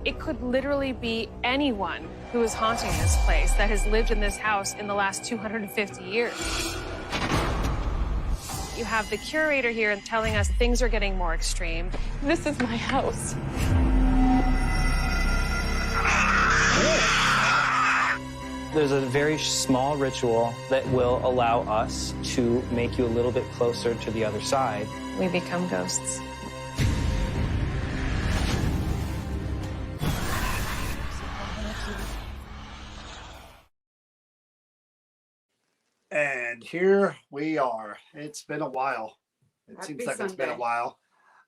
It could literally be anyone who is haunting this place that has lived in this house in the last 250 years. You have the curator here telling us things are getting more extreme. This is my house. There's a very small ritual that will allow us to make you a little bit closer to the other side. We become ghosts. And here we are. It's been a while. It seems like it's been a while.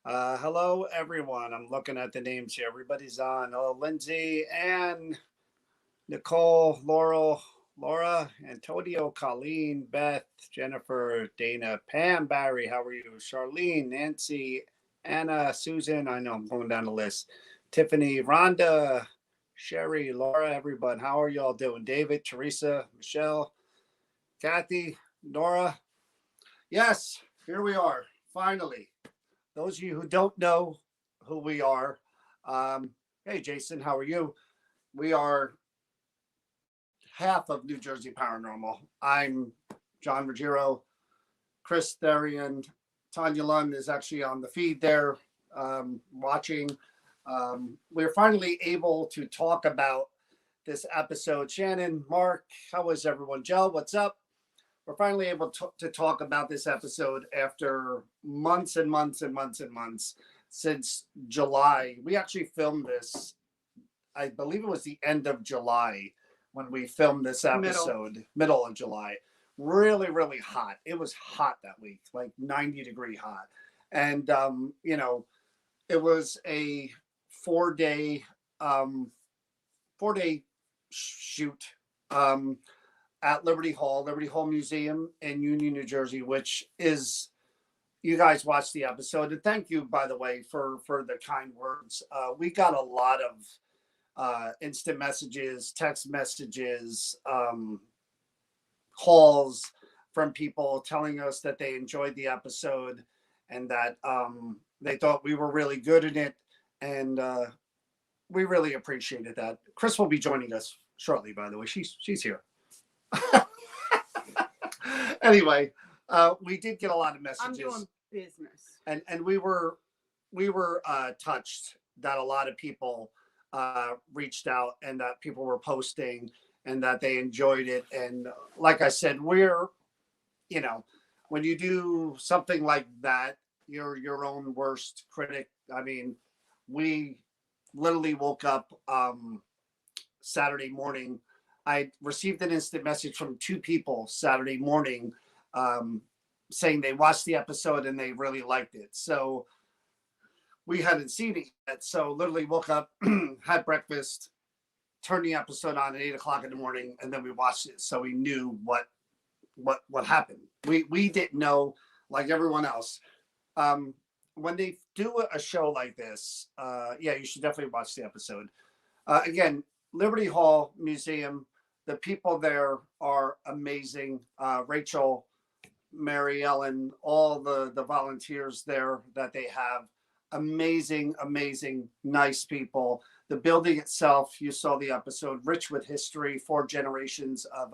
Hello, everyone. I'm looking at the names here. Everybody's on. Oh, Lindsay, Ann, Nicole, Laura, Antonio, Colleen, Beth, Jennifer, Dana, Pam, Barry, how are you? Charlene, Nancy, Anna, Susan. I know I'm going down the list. Tiffany, Rhonda, Sherry, Laura, everyone. How are you all doing? David, Teresa, Michelle, Kathy, Nora. Yes, here we are, finally. Those of you who don't know who we are, hey, Jason, how are you? We are half of New Jersey Paranormal. I'm John Ruggiero. Chris Therian, Tanya Lund is actually on the feed there watching. We're finally able to talk about this episode. Shannon, Mark, how is everyone? Joe, what's up? We're finally able to talk about this episode after months and months and months and months since July. We actually filmed this, I believe it was the end of July when we filmed this episode, middle of July. Really, really hot. It was hot that week, like 90-degree hot. And, you know, it was a four-day shoot at Liberty Hall Museum in Union, New Jersey, which is, you guys watched the episode. And thank you, by the way, for the kind words. We got a lot of instant messages, text messages, calls from people telling us that they enjoyed the episode and that they thought we were really good in it. And we really appreciated that. Chris will be joining us shortly, by the way. She's here. Anyway, we did get a lot of messages. I'm doing business. And we were touched that a lot of people reached out and that people were posting and that they enjoyed it. And like I said, we're, you know, when you do something like that, you're your own worst critic. I mean, we literally woke up Saturday morning. I received an instant message from two people Saturday morning saying they watched the episode and they really liked it. So we hadn't seen it yet. So literally woke up, had breakfast, turned the episode on at 8 o'clock in the morning, and then we watched it. So we knew what happened. We didn't know, like everyone else. When they do a show like this, yeah, you should definitely watch the episode. Again, Liberty Hall Museum, the people there are amazing. Rachel, Mary Ellen, all the volunteers there that they have, amazing, nice people. The building itself, you saw the episode, rich with history, 4 generations of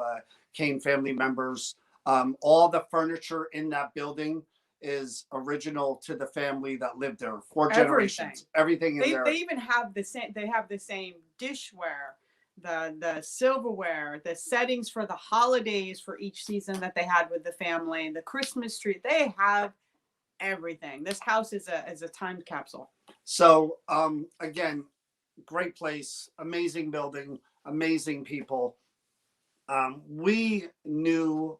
Kane family members. All the furniture in that building is original to the family that lived there. 4 generations. Everything in there. They even have the same. They have the same dishware, the silverware, the settings for the holidays for each season that they had with the family, the Christmas tree. They have everything. This house is a time capsule. So again, great place, amazing building, amazing people. We knew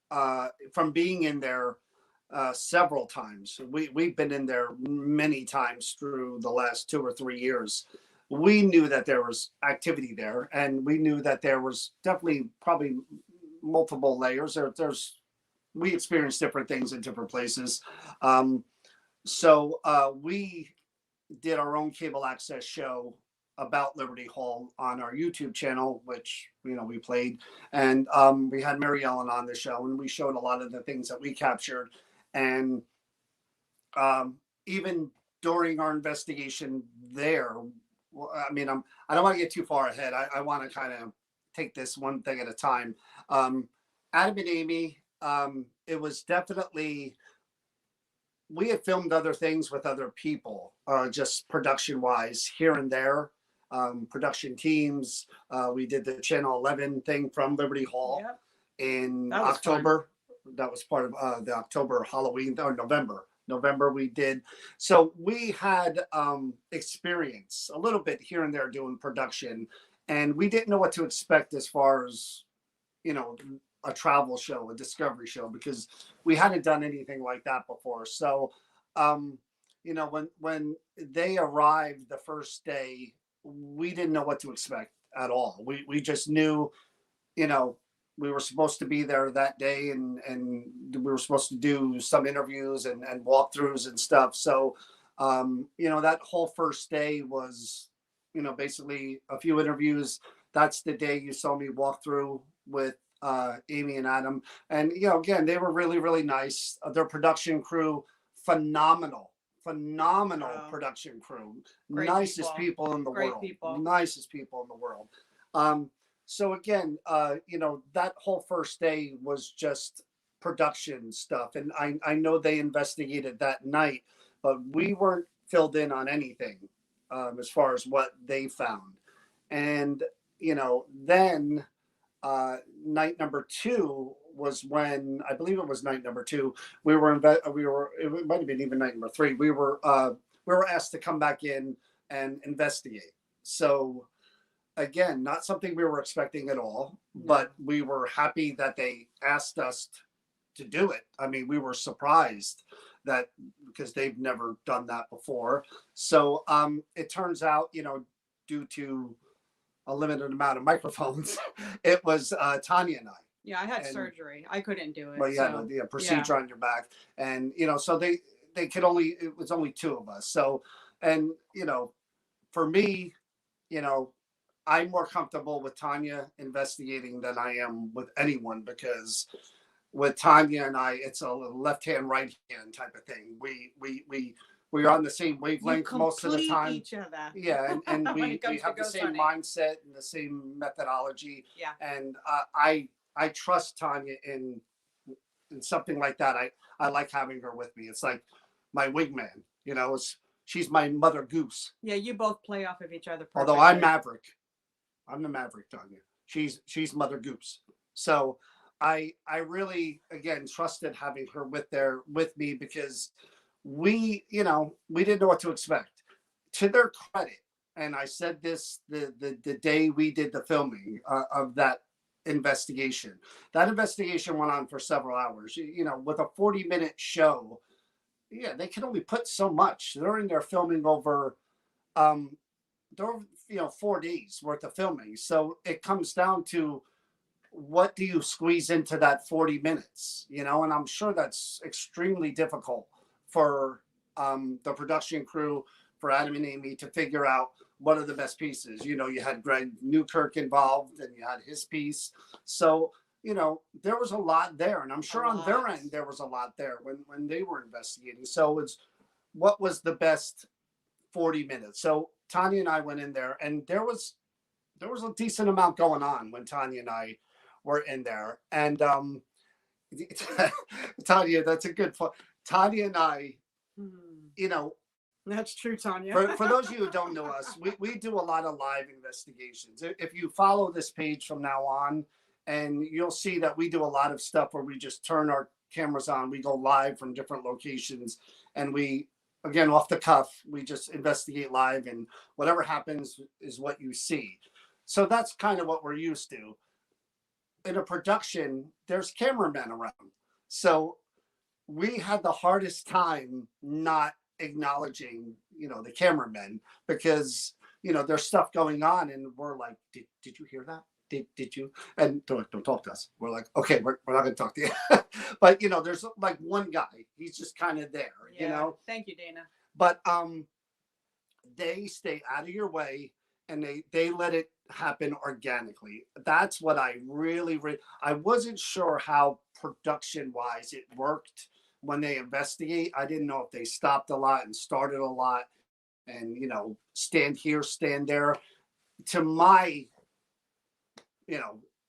from being in there several times. We've been in there many times through the last 2 or 3 years. We knew that there was activity there, and we knew that there was definitely probably multiple layers. We experienced different things in different places. So we did our own cable access show about Liberty Hall on our YouTube channel, which, you know, we played. And we had Mary Ellen on the show, and we showed a lot of the things that we captured. And even during our investigation there, well, I mean, I don't want to get too far ahead. I want to kind of take this one thing at a time. Adam and Amy, it was definitely, we had filmed other things with other people, just production wise here and there, production teams. We did the Channel 11 thing from Liberty Hall in October. Fun. That was part of the October Halloween or November we did. So we had experience a little bit here and there doing production, and we didn't know what to expect as far as, you know, a travel show, a discovery show, because we hadn't done anything like that before. So, you know, when they arrived the first day, we didn't know what to expect at all. We just knew, you know, we were supposed to be there that day, and we were supposed to do some interviews and walkthroughs and stuff. So, you know, that whole first day was, you know, basically a few interviews. That's the day you saw me walk through with Amy and Adam. And, you know, again, they were really, really nice. Their production crew, phenomenal production crew. Great nicest people in the world. Nicest people in the world. So again, you know, that whole first day was just production stuff. And I know they investigated that night, but we weren't filled in on anything as far as what they found. And, you know, then night number 2 was when, I believe it was night number 2, it might have been even night number 3. We were asked to come back in and investigate. So again, not something we were expecting at all, but we were happy that they asked us to do it. I mean, we were surprised that, because they've never done that before. So it turns out, you know, due to a limited amount of microphones, it was Tanya and I. Yeah, I had surgery. I couldn't do it. Well, you had a procedure on your back. And, you know, so they could only, it was only 2 of us. So, and, you know, for me, you know, I'm more comfortable with Tanya investigating than I am with anyone, because with Tanya and I, it's a left hand, right hand type of thing. We're on the same wavelength most of the time. Each other. Yeah, and we have the same mindset and the same methodology. Yeah. And I trust Tanya in something like that. I like having her with me. It's like my wingman, you know. She's my mother goose. Yeah, you both play off of each other perfectly. Although I'm Maverick. I'm the Maverick, Tanya. She's Mother Goose. So I really, again, trusted having her with me, because we didn't know what to expect. To their credit, and I said this the day we did the filming of that investigation. That investigation went on for several hours. You know, with a 40-minute show, yeah, they can only put so much. They're in there filming over 4 days worth of filming. So it comes down to, what do you squeeze into that 40 minutes, you know? And I'm sure that's extremely difficult for the production crew, for Adam and Amy, to figure out what are the best pieces. You know, you had Greg Newkirk involved, and you had his piece. So, you know, there was a lot there, and I'm sure on their end there was a lot there when they were investigating. So it's, what was the best 40 minutes? So Tanya and I went in there, and there was a decent amount going on when Tanya and I were in there. And Tanya, that's a good point. Tanya and I, you know, that's true, Tanya. for those of you who don't know us, we do a lot of live investigations. If you follow this page from now on, and you'll see that we do a lot of stuff where we just turn our cameras on, we go live from different locations, and we, again, off the cuff, we just investigate live, and whatever happens is what you see. So that's kind of what we're used to. In a production, there's cameramen around. So we had the hardest time not acknowledging, you know, the cameramen, because, you know, there's stuff going on, and we're like, did you hear that? Did you? And don't talk to us. We're like, okay, we're not going to talk to you. But, you know, there's like one guy. He's just kind of there, you know? Thank you, Dana. But they stay out of your way, and they let it happen organically. That's what I really I wasn't sure how production-wise it worked when they investigate. I didn't know if they stopped a lot and started a lot and, stand here, stand there. To my,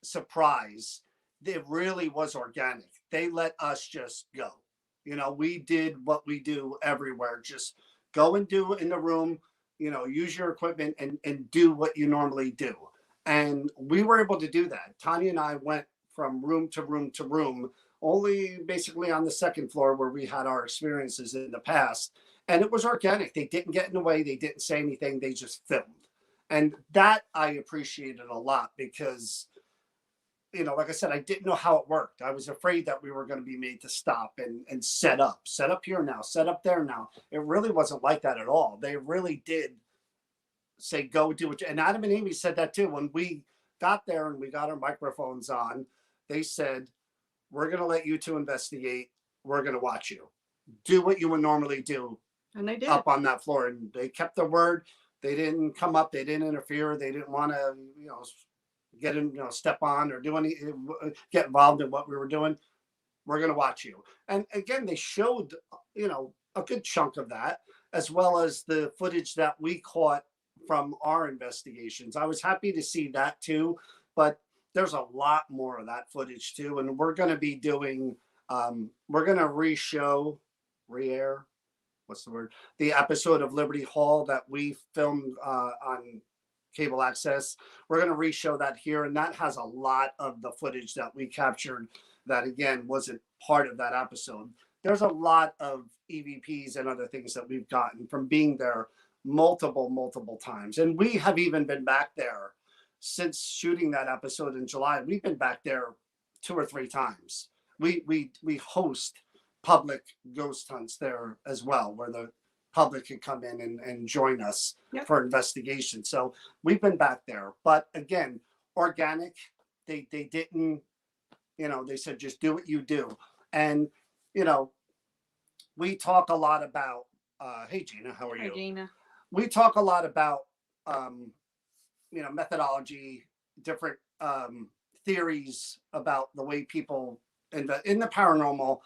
surprise, it really was organic. They let us just go. We did what we do everywhere. Just go and do in the room, use your equipment and do what you normally do. And we were able to do that. Tanya and I went from room to room to room, only basically on the second floor where we had our experiences in the past. And it was organic. They didn't get in the way. They didn't say anything. They just filmed. And that I appreciated a lot because, like I said, I didn't know how it worked. I was afraid that we were going to be made to stop and set up here now, set up there now. It really wasn't like that at all. They really did say, go do it. And Adam and Amy said that too. When we got there and we got our microphones on, they said, we're going to let you two investigate. We're going to watch you. Do what you would normally do. And they did. Up on that floor. And they kept their word. They didn't come up. They didn't interfere. They didn't want to, get in, step on or get involved in what we were doing. We're going to watch you. And again, they showed, a good chunk of that, as well as the footage that we caught from our investigations. I was happy to see that too, but there's a lot more of that footage too. And we're going to be doing, we're going to re-air, what's the word? The episode of Liberty Hall that we filmed on cable access. We're going to re-show that here. And that has a lot of the footage that we captured that, again, wasn't part of that episode. There's a lot of EVPs and other things that we've gotten from being there multiple times. And we have even been back there since shooting that episode in July. We've been back there 2 or 3 times. We host public ghost hunts there as well, where the public can come in and join us for investigation. So we've been back there. But again, organic. They didn't, they said, just do what you do. And, we talk a lot about, hey, Gina, how are you? Hi, Gina. We talk a lot about, methodology, different theories about the way people in the paranormal.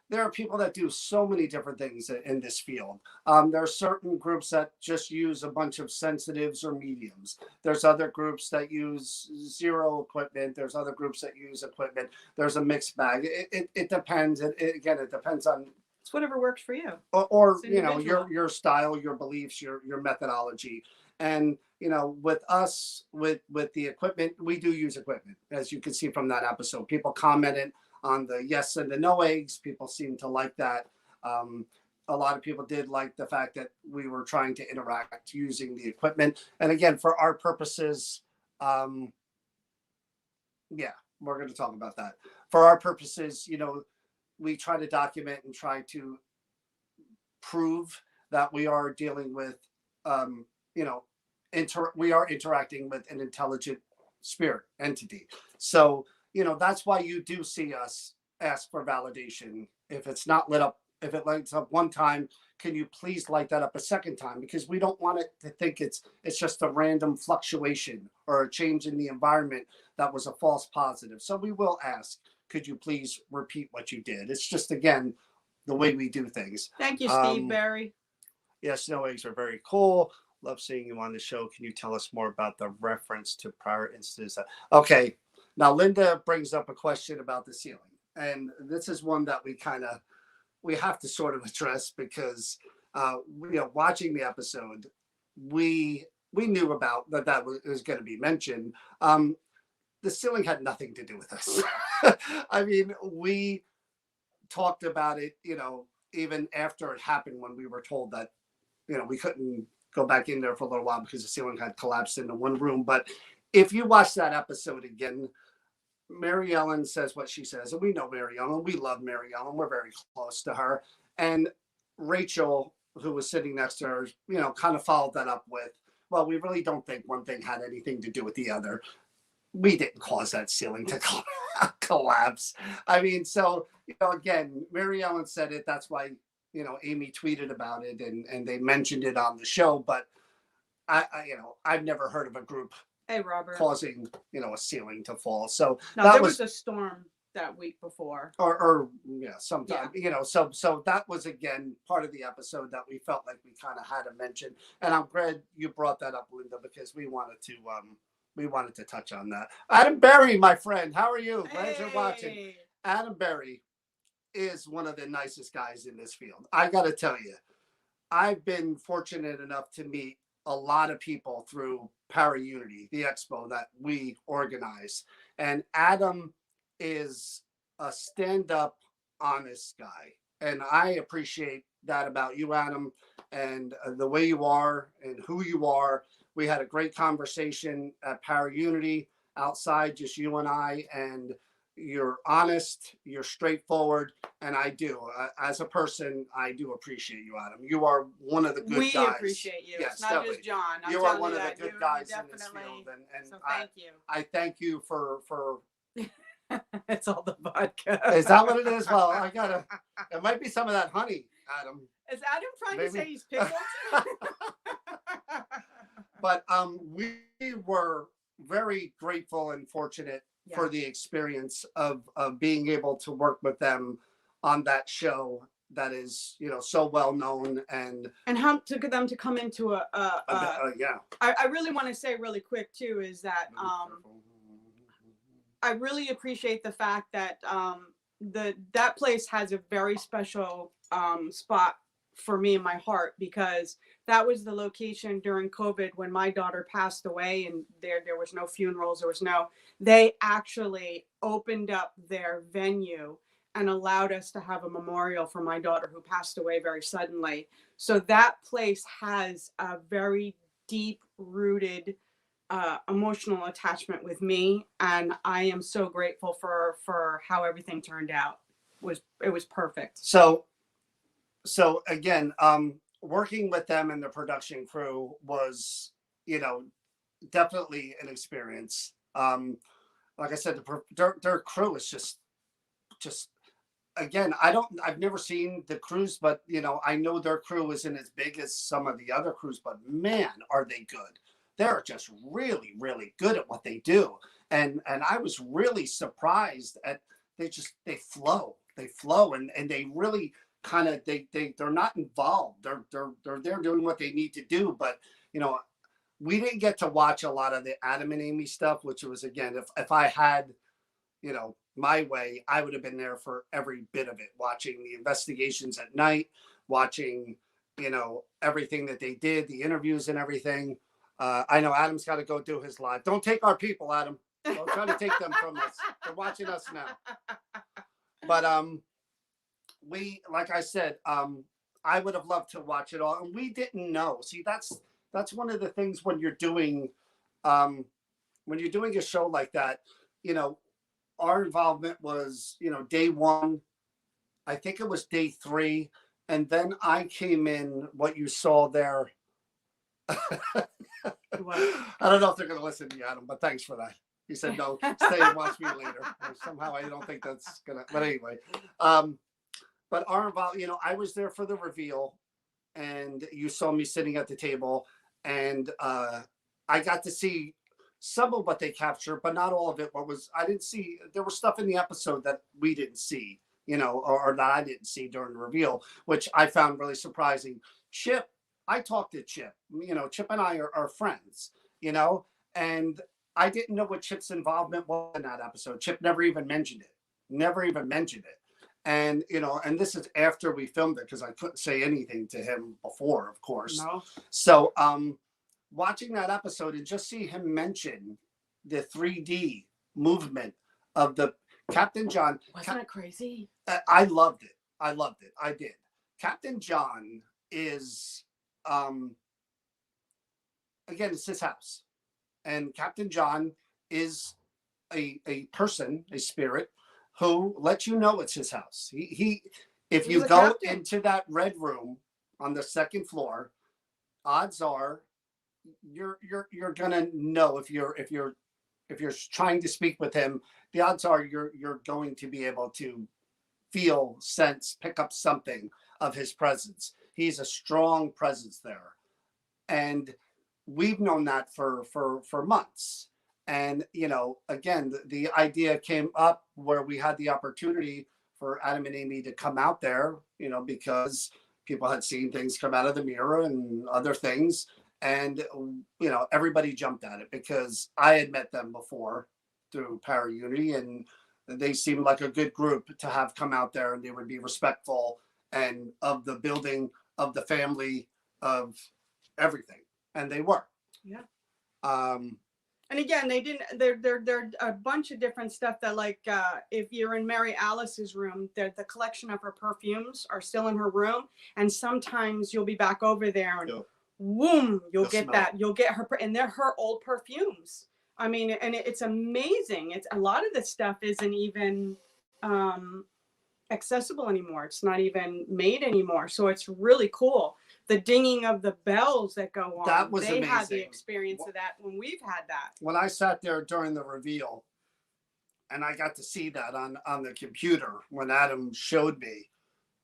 There are people that do so many different things in this field. There are certain groups that just use a bunch of sensitives or mediums. There's other groups that use zero equipment. There's other groups that use equipment. There's a mixed bag. It depends. It depends on. It's whatever works for you. Or your style, your beliefs, your methodology. And, with us, with the equipment, we do use equipment, as you can see from that episode. People commented on the yes and the no eggs. People seem to like that. A lot of people did like the fact that we were trying to interact using the equipment. And again, for our purposes, we're going to talk about that. For our purposes, we try to document and try to prove that we are dealing with, we are interacting with an intelligent spirit entity. So, that's why you do see us ask for validation. If it's not lit up, if it lights up one time, can you please light that up a second time? Because we don't want it to think it's just a random fluctuation or a change in the environment that was a false positive. So we will ask, could you please repeat what you did? It's just, again, the way we do things. Thank you, Steve Barry. Yes, snow eggs are very cool. Love seeing you on the show. Can you tell us more about the reference to prior instances? Okay. Now, Linda brings up a question about the ceiling. And this is one that we have to sort of address because, watching the episode, we knew about that was going to be mentioned. The ceiling had nothing to do with us. I mean, we talked about it, even after it happened, when we were told that, we couldn't go back in there for a little while because the ceiling had collapsed into one room. But if you watch that episode again, Mary Ellen says what she says, and we know Mary Ellen. We love Mary Ellen. We're very close to her. And Rachel, who was sitting next to her, kind of followed that up with, well, we really don't think one thing had anything to do with the other. We didn't cause that ceiling to collapse. I mean, so, again, Mary Ellen said it. That's why, Amy tweeted about it and they mentioned it on the show. But I've never heard of a group Hey, Robert. causing, a ceiling to fall. So no, there was a storm that week before. Or yeah, sometime, you know, so that was again part of the episode that we felt like we kind of had to mention. And I'm glad you brought that up, Linda, because we wanted to touch on that. Adam Berry, my friend, how are you? Glad you're watching. Adam Berry is one of the nicest guys in this field. I got to tell you, I've been fortunate enough to meet a lot of people through Para Unity, the expo that we organize. And Adam is a stand-up, honest guy. And I appreciate that about you, Adam, and the way you are and who you are. We had a great conversation at Para Unity outside, just you and I, and you're honest, you're straightforward, and I do. As a person, I do appreciate you, Adam. You are one of the good guys. We appreciate you. Yes, it's not definitely. just John. You are one of the good guys in this field, and so thank you. I thank you for. It's all the vodka. Is that what it is? Well, I gotta. It might be some of that honey, Adam. Is Adam trying to say he's pickled? But we were very grateful and fortunate for the experience of being able to work with them on that show that is, you know, so well known, and how took them to come into yeah. I really want to say really quick too is that I really appreciate the fact that that place has a very special spot for me in my heart, because that was the location during COVID when my daughter passed away, and there was no funerals, they actually opened up their venue and allowed us to have a memorial for my daughter who passed away very suddenly. So that place has a very deep rooted emotional attachment with me, and I am so grateful for how everything turned out. It was perfect. So again, working with them and the production crew was, you know, definitely an experience. Like I said, their crew is just again, I've never seen the crews, but you know, I know their crew isn't as big as some of the other crews, but man, are they good. They're just really, really good at what they do. And I was really surprised at they flow and they really kind of they're not involved. They're doing what they need to do. But you know, we didn't get to watch a lot of the Adam and Amy stuff, which was, again, if I had, you know, my way, I would have been there for every bit of it, watching the investigations at night, watching, you know, everything that they did, the interviews and everything. I know Adam's got to go do his live. Don't take our people, Adam. Don't try to take them from us. They're watching us now. But we, like I said, I would have loved to watch it all, and we didn't know. See, that's one of the things when you're doing a show like that. You know, our involvement was, you know, day one. I think it was day 3, and then I came in. What you saw there. I don't know if they're going to listen to you, Adam, but thanks for that. He said, no, stay and watch me later. Somehow I don't think that's going to, but anyway. But our involvement, you know, I was there for the reveal, and you saw me sitting at the table, and I got to see some of what they captured, but not all of it. I didn't see, there was stuff in the episode that we didn't see, you know, or that I didn't see during the reveal, which I found really surprising. Chip, I talked to Chip, you know, Chip and I are friends, you know, and I didn't know what Chip's involvement was in that episode. Chip never even mentioned it. And, you know, and this is after we filmed it, because I couldn't say anything to him before, of course. No. So watching that episode and just see him mention the 3D movement of the Captain John. Wasn't it crazy? I loved it. I did. Captain John is, again, it's his house. And Captain John is a person, a spirit, who lets you know it's his house. He if you go into that red room on the second floor, odds are you're gonna know if you're trying to speak with him, the odds are you're going to be able to feel, sense, pick up something of his presence. He's a strong presence there. And we've known that for months. And, you know, again, the idea came up where we had the opportunity for Adam and Amy to come out there, you know, because people had seen things come out of the mirror and other things. And, you know, everybody jumped at it because I had met them before through Para Unity, and they seemed like a good group to have come out there, and they would be respectful and of the building, of the family, of everything. And they were. Yeah. And again, they didn't, they're a bunch of different stuff that, like, if you're in Mary Alice's room, the collection of her perfumes are still in her room. And sometimes you'll be back over there and whoom, you'll get smell. that, you'll get her, and they're her old perfumes. I mean, and it's amazing. It's a lot of this stuff isn't even accessible anymore. It's not even made anymore. So it's really cool. The dinging of the bells that go on. That was amazing. Had the amazing. experience of that when we've had that. When I sat there during the reveal, and I got to see that on the computer when Adam showed me,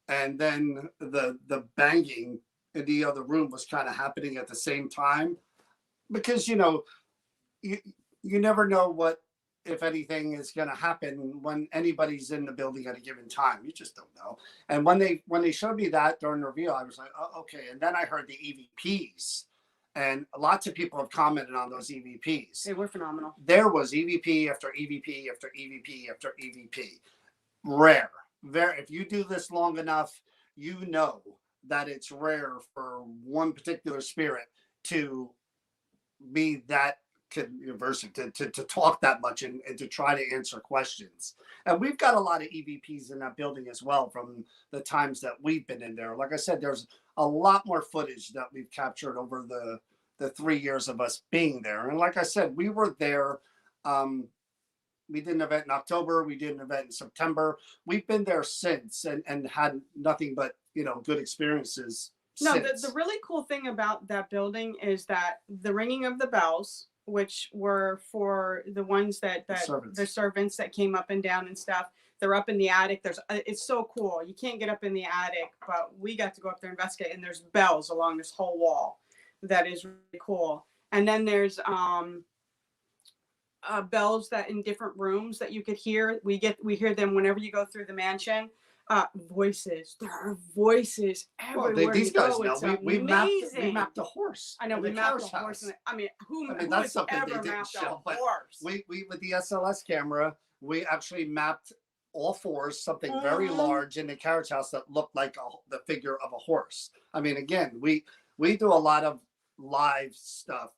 and then the banging in the other room was kind of happening at the same time, because, you know, you never know what, if anything, is going to happen when anybody's in the building at a given time. You just don't know. And when they showed me that during the reveal, I was like, oh, okay. And then I heard the EVPs, and lots of people have commented on those EVPs. They were phenomenal. There was EVP after EVP after EVP after EVP. Rare. Very. If you do this long enough, you know that it's rare for one particular spirit to be that conversive, to talk that much and to try to answer questions. And we've got a lot of EVPs in that building as well from the times that we've been in there. Like I said, there's a lot more footage that we've captured over the 3 years of us being there. And like I said, we were there. We did an event in October. We did an event in September. We've been there since and had nothing but, you know, good experiences. No, the really cool thing about that building is that the ringing of the bells, which were for the ones that the servants that came up and down and stuff, they're up in the attic. It's so cool. You can't get up in the attic, but we got to go up there and investigate, and there's bells along this whole wall. That is really cool. And then there's bells that in different rooms that you could hear. We hear them whenever you go through the mansion. Voices. There are voices everywhere. These guys know. It's we mapped a horse. I know, we mapped a horse. Who that's has something ever they didn't mapped show, a horse? We with the SLS camera, we actually mapped all fours, something very large in the carriage house that looked like the figure of a horse. I mean, again, we do a lot of live stuff,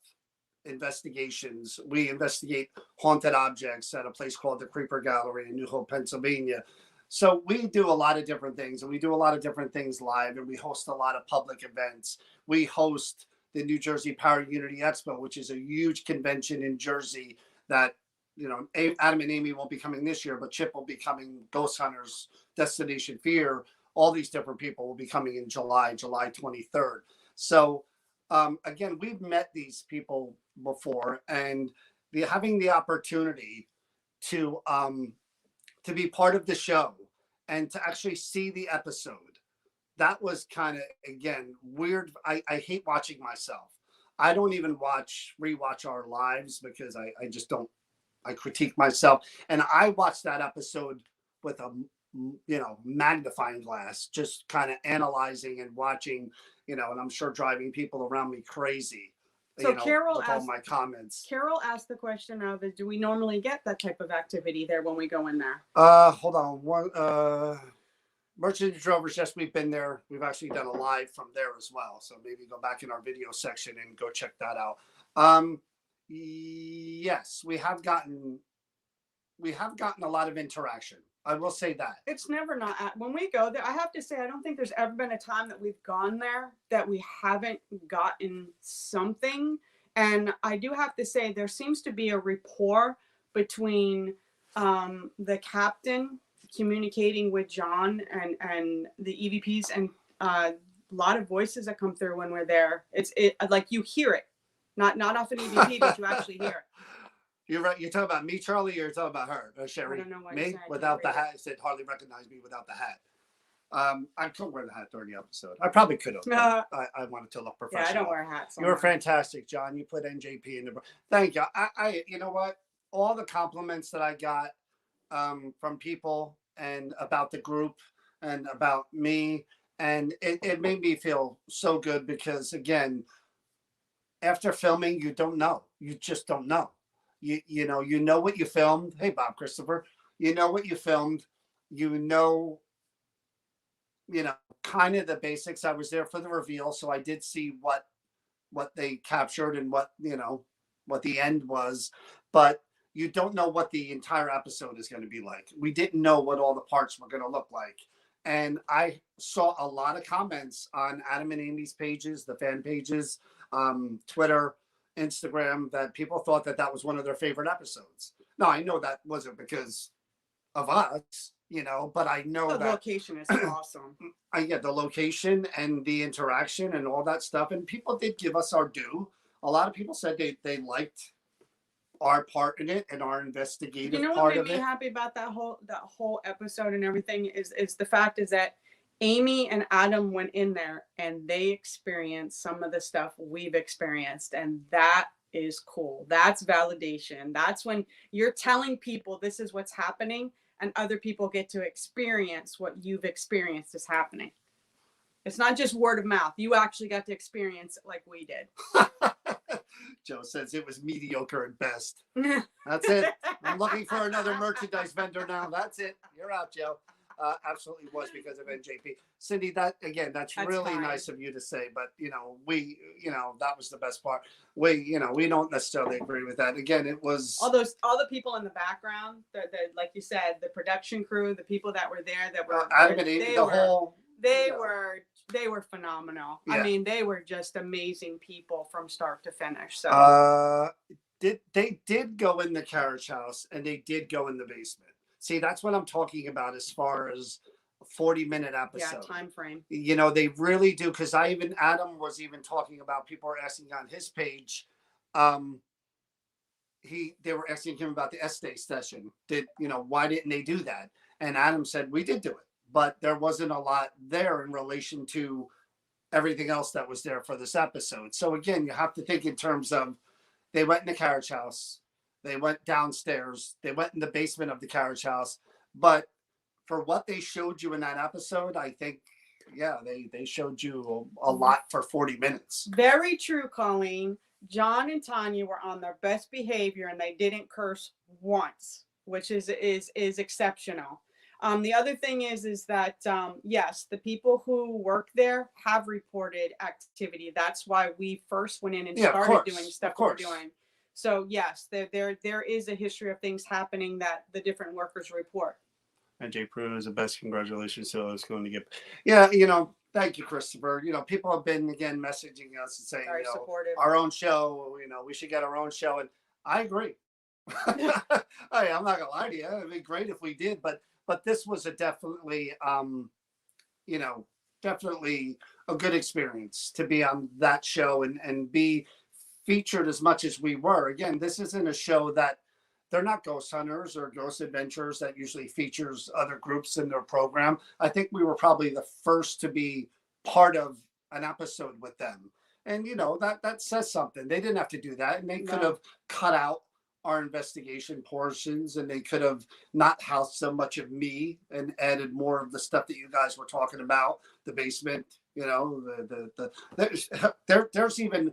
investigations. We investigate haunted objects at a place called the Creeper Gallery in New Hope, Pennsylvania. So we do a lot of different things, and we do a lot of different things live, and we host a lot of public events. We host the New Jersey Para Unity Expo, which is a huge convention in Jersey that, you know, Adam and Amy won't be coming this year, but Chip will be coming, Ghost Hunters, Destination Fear, all these different people will be coming in July 23rd. So again, we've met these people before, and having the opportunity to be part of the show and to actually see the episode, that was kind of, again, weird. I hate watching myself. I don't even rewatch our lives because I just don't. I critique myself, and I watched that episode with a, you know, magnifying glass, just kind of analyzing and watching, you know, and I'm sure driving people around me crazy. So, you know, Carol asked, all my comments. Carol asked the question of, do we normally get that type of activity there when we go in there? Hold on. Merchant Drovers, yes, we've been there. We've actually done a live from there as well. So maybe go back in our video section and go check that out. Yes, we have gotten a lot of interaction. I will say that. It's never not when we go there. I have to say, I don't think there's ever been a time that we've gone there that we haven't gotten something. And I do have to say, there seems to be a rapport between the captain communicating with John and the EVPs, and a lot of voices that come through when we're there. It's like you hear it, not off an EVP, but you actually hear it. You're right. You're talking about me, Charlie, or you're talking about her, Sherry? I don't know why me without the hat. I said hardly recognize me without the hat. I couldn't wear the hat during the episode. I probably could have. I wanted to look professional. Yeah, I don't wear hats. You were fantastic, John. You put NJP in the. Thank you. You know what? All the compliments that I got from people and about the group and about me, and it made me feel so good because again, after filming, you don't know. You just don't know. You know what you filmed. Hey, Bob Christopher, you know what you filmed. You know, kind of the basics. I was there for the reveal, so I did see what they captured and what the end was, but you don't know what the entire episode is going to be like. We didn't know what all the parts were going to look like. And I saw a lot of comments on Adam and Amy's pages, the fan pages, Twitter, Instagram, that people thought that was one of their favorite episodes. Now, I know that wasn't because of us, but I know the that location is awesome. I get the location and the interaction and all that stuff. And people did give us our due. A lot of people said they liked our part in it and our investigative part of it. What made me happy about that whole episode and everything is the fact is that Amy and Adam went in there and they experienced some of the stuff we've experienced, and that is cool. That's validation. That's when you're telling people this is what's happening and other people get to experience what you've experienced is happening. It's not just word of mouth. You actually got to experience it like we did. Joe says it was mediocre at best. That's it. I'm looking for another merchandise vendor now. That's it. You're out, Joe. Absolutely was because of NJP. Cindy, that's really fine. Nice of you to say, but that was the best part. We don't necessarily agree with that. Again, it was all the people in the background, the like you said, the production crew, the people that were there that were Adam and Amy, they were phenomenal. Yeah. I mean, they were just amazing people from start to finish. So they did go in the carriage house and they did go in the basement. See, that's what I'm talking about as far as a 40-minute episode. Yeah, time frame. They really do, because Adam was even talking about, people were asking on his page, they were asking him about the essay session. Why didn't they do that? And Adam said, we did do it, but there wasn't a lot there in relation to everything else that was there for this episode. So again, you have to think in terms of, they went in the carriage house. They went downstairs. They went in the basement of the carriage house. But for what they showed you in that episode, I think, they showed you a lot for 40 minutes. Very true, Colleen. John and Tanya were on their best behavior and they didn't curse once, which is exceptional. The other thing is that, yes, the people who work there have reported activity. That's why we first went in and started doing stuff we're doing. So yes, there is a history of things happening that the different workers report. And Jay Prue is the best. Congratulations. So it's going to get, thank you, Christopher. People have been, again, messaging us and saying, our own show, we should get our own show. And I agree. I'm not gonna lie to you. It'd be great if we did, but this was definitely a good experience to be on that show and be featured as much as we were. Again, this isn't a show that, they're not ghost hunters or ghost adventures that usually features other groups in their program. I think we were probably the first to be part of an episode with them. And, that says something. They didn't have to do that. And they could have cut out our investigation portions, and they could have not housed so much of me and added more of the stuff that you guys were talking about, the basement, there's even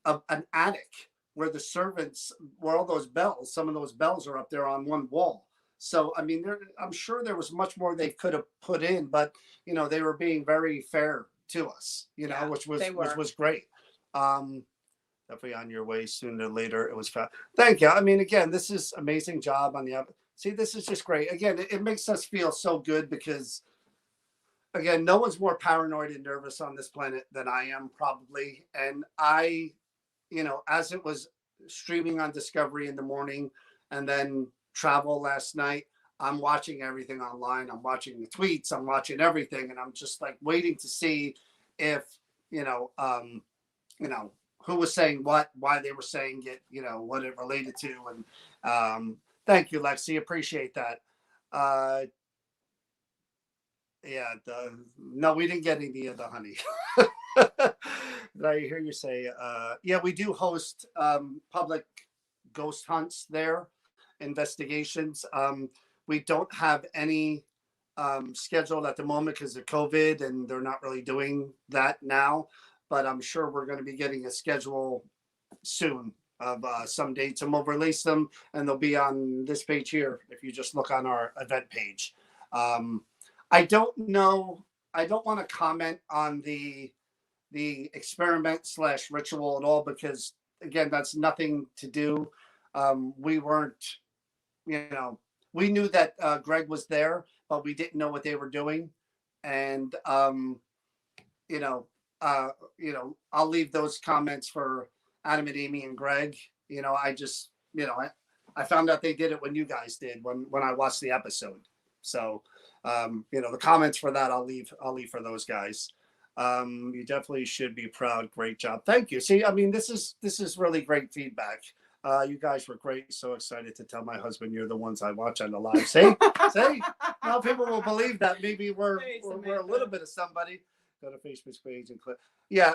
an attic where the servants, where all those bells, some of those bells are up there on one wall. So, I mean, I'm sure there was much more they could have put in, but, they were being very fair to us, which was great. Definitely on your way sooner or later. It was fast. Thank you. I mean, again, this is amazing job on the, see, this is just great. Again, it makes us feel so good because, again, no one's more paranoid and nervous on this planet than I am probably. And I, as it was streaming on Discovery in the morning and then travel last night, I'm watching everything online. I'm watching the tweets. I'm watching everything. And I'm just like waiting to see if, who was saying what, why they were saying it, what it related to. And thank you, Lexi. Appreciate that. Yeah, no, we didn't get any of the honey. Did I hear you say? Yeah, we do host public ghost hunts there, investigations. We don't have any scheduled at the moment because of COVID, and they're not really doing that now. But I'm sure we're going to be getting a schedule soon of some dates, and we'll release them, and they'll be on this page here if you just look on our event page. I don't know. I don't want to comment on the experiment / ritual at all because again, that's nothing to do. We weren't, we knew that Greg was there, but we didn't know what they were doing, and you know, I'll leave those comments for Adam and Amy and Greg. I just, I found out they did it when you guys did when I watched the episode. So, the comments for that I'll leave for those guys. You definitely should be proud. Great job. Thank you. See, I mean, this is really great feedback. You guys were great. So excited to tell my husband you're the ones I watch on the live. See, now people will believe that maybe we're a little bit of somebody. Go to Facebook's page and click. Yeah,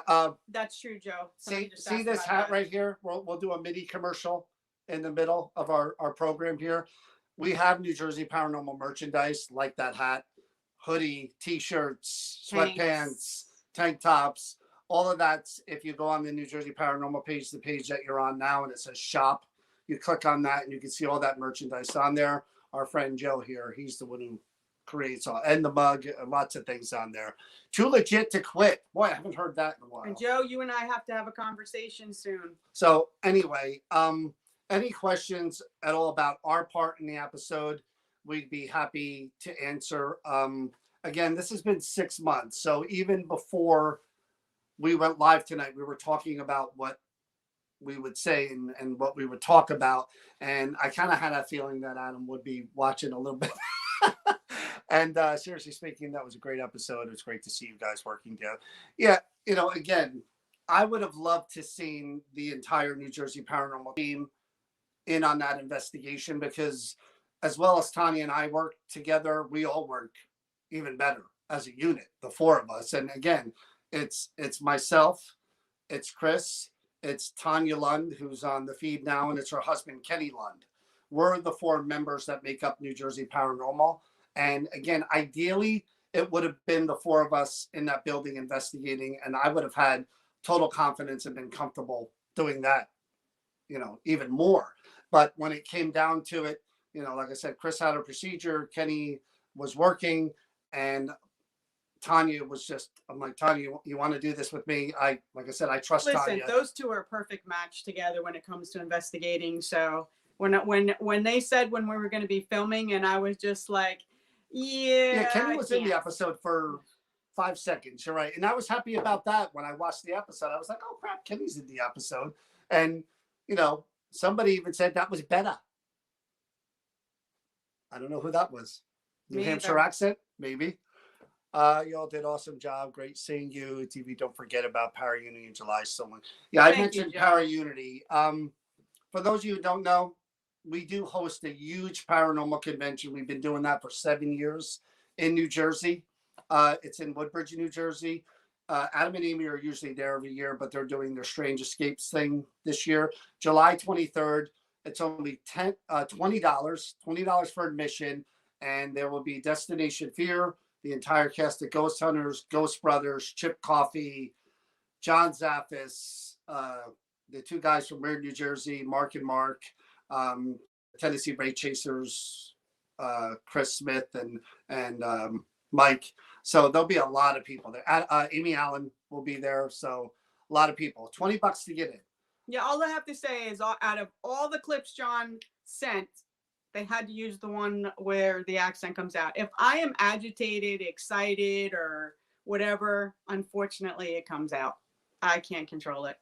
that's true, Joe. See this hat right here? We'll do a mini commercial in the middle of our program here. We have New Jersey Paranormal merchandise like that hat, hoodie, t-shirts, sweatpants, tank tops, all of that's, if you go on the New Jersey Paranormal page, the page that you're on now, and it says shop, you click on that and you can see all that merchandise on there. Our friend Joe here, he's the one who creates all, and the mug, lots of things on there. Too legit to quit. Boy, I haven't heard that in a while. And Joe, you and I have to have a conversation soon. So anyway, any questions at all about our part in the episode, we'd be happy to answer. Again, this has been 6 months. So even before we went live tonight, we were talking about what we would say and what we would talk about. And I kind of had a feeling that Adam would be watching a little bit. And seriously speaking, that was a great episode. It was great to see you guys working together. Yeah, again, I would have loved to seen the entire New Jersey Paranormal team in on that investigation, because as well as Tanya and I work together, we all work even better as a unit, the four of us. And again, it's myself, it's Chris, it's Tanya Lund, who's on the feed now, and it's her husband, Kenny Lund. We're the four members that make up New Jersey Paranormal. And again, ideally, it would have been the four of us in that building investigating, and I would have had total confidence and been comfortable doing that, even more. But when it came down to it, like I said, Chris had a procedure, Kenny was working, and Tanya was just, I'm like, Tanya, you want to do this with me? Like I said, I trust Tanya. Listen, those two are a perfect match together when it comes to investigating. So when they said when we were going to be filming, and I was just like, yeah, Kenny was in the episode for 5 seconds. You're right. And I was happy about that. When I watched the episode, I was like, oh crap, Kenny's in the episode. And, somebody even said that was better. I don't know who that was. New Hampshire accent, maybe. Y'all did awesome job. Great seeing you. TV, don't forget about Para Unity in July. Yeah, I mentioned Para Unity. For those of you who don't know, we do host a huge paranormal convention. We've been doing that for 7 years in New Jersey. It's in Woodbridge, New Jersey. Adam and Amy are usually there every year, but they're doing their Strange Escapes thing this year. July 23rd. It's only $20 for admission, and there will be Destination Fear, the entire cast of Ghost Hunters, Ghost Brothers, Chip Coffey, John Zaffis, the two guys from Weird, New Jersey, Mark and Mark, Tennessee Ray Chasers, Chris Smith and Mike. So there'll be a lot of people there. Amy Allen will be there. So a lot of people. $20 to get in. Yeah, all I have to say is out of all the clips John sent, they had to use the one where the accent comes out. If I am agitated, excited, or whatever, unfortunately, it comes out. I can't control it.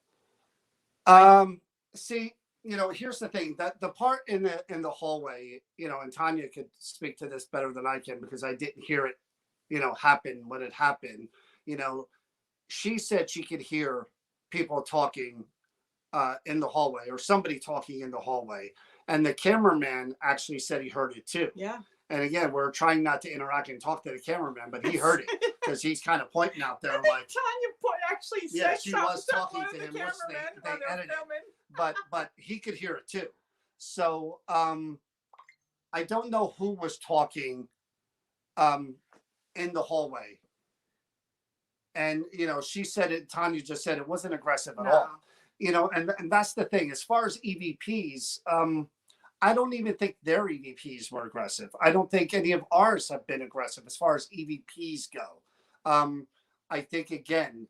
See, here's the thing, that the part in the hallway, and Tanya could speak to this better than I can because I didn't hear it, happen when it happened. She said she could hear people talking in the hallway, or somebody talking in the hallway, and the cameraman actually said he heard it too. Yeah. And again, we're trying not to interact and talk to the cameraman, but he heard it because he's kind of pointing out there like. Tanya actually said she something was talking to the him, which they while they were edited, filming. but he could hear it too. So I don't know who was talking in the hallway. And, you know, she said it, Tanya just said it wasn't aggressive at all. You know, and that's the thing. As far as EVPs, I don't even think their EVPs were aggressive. I don't think any of ours have been aggressive as far as EVPs go. I think, again,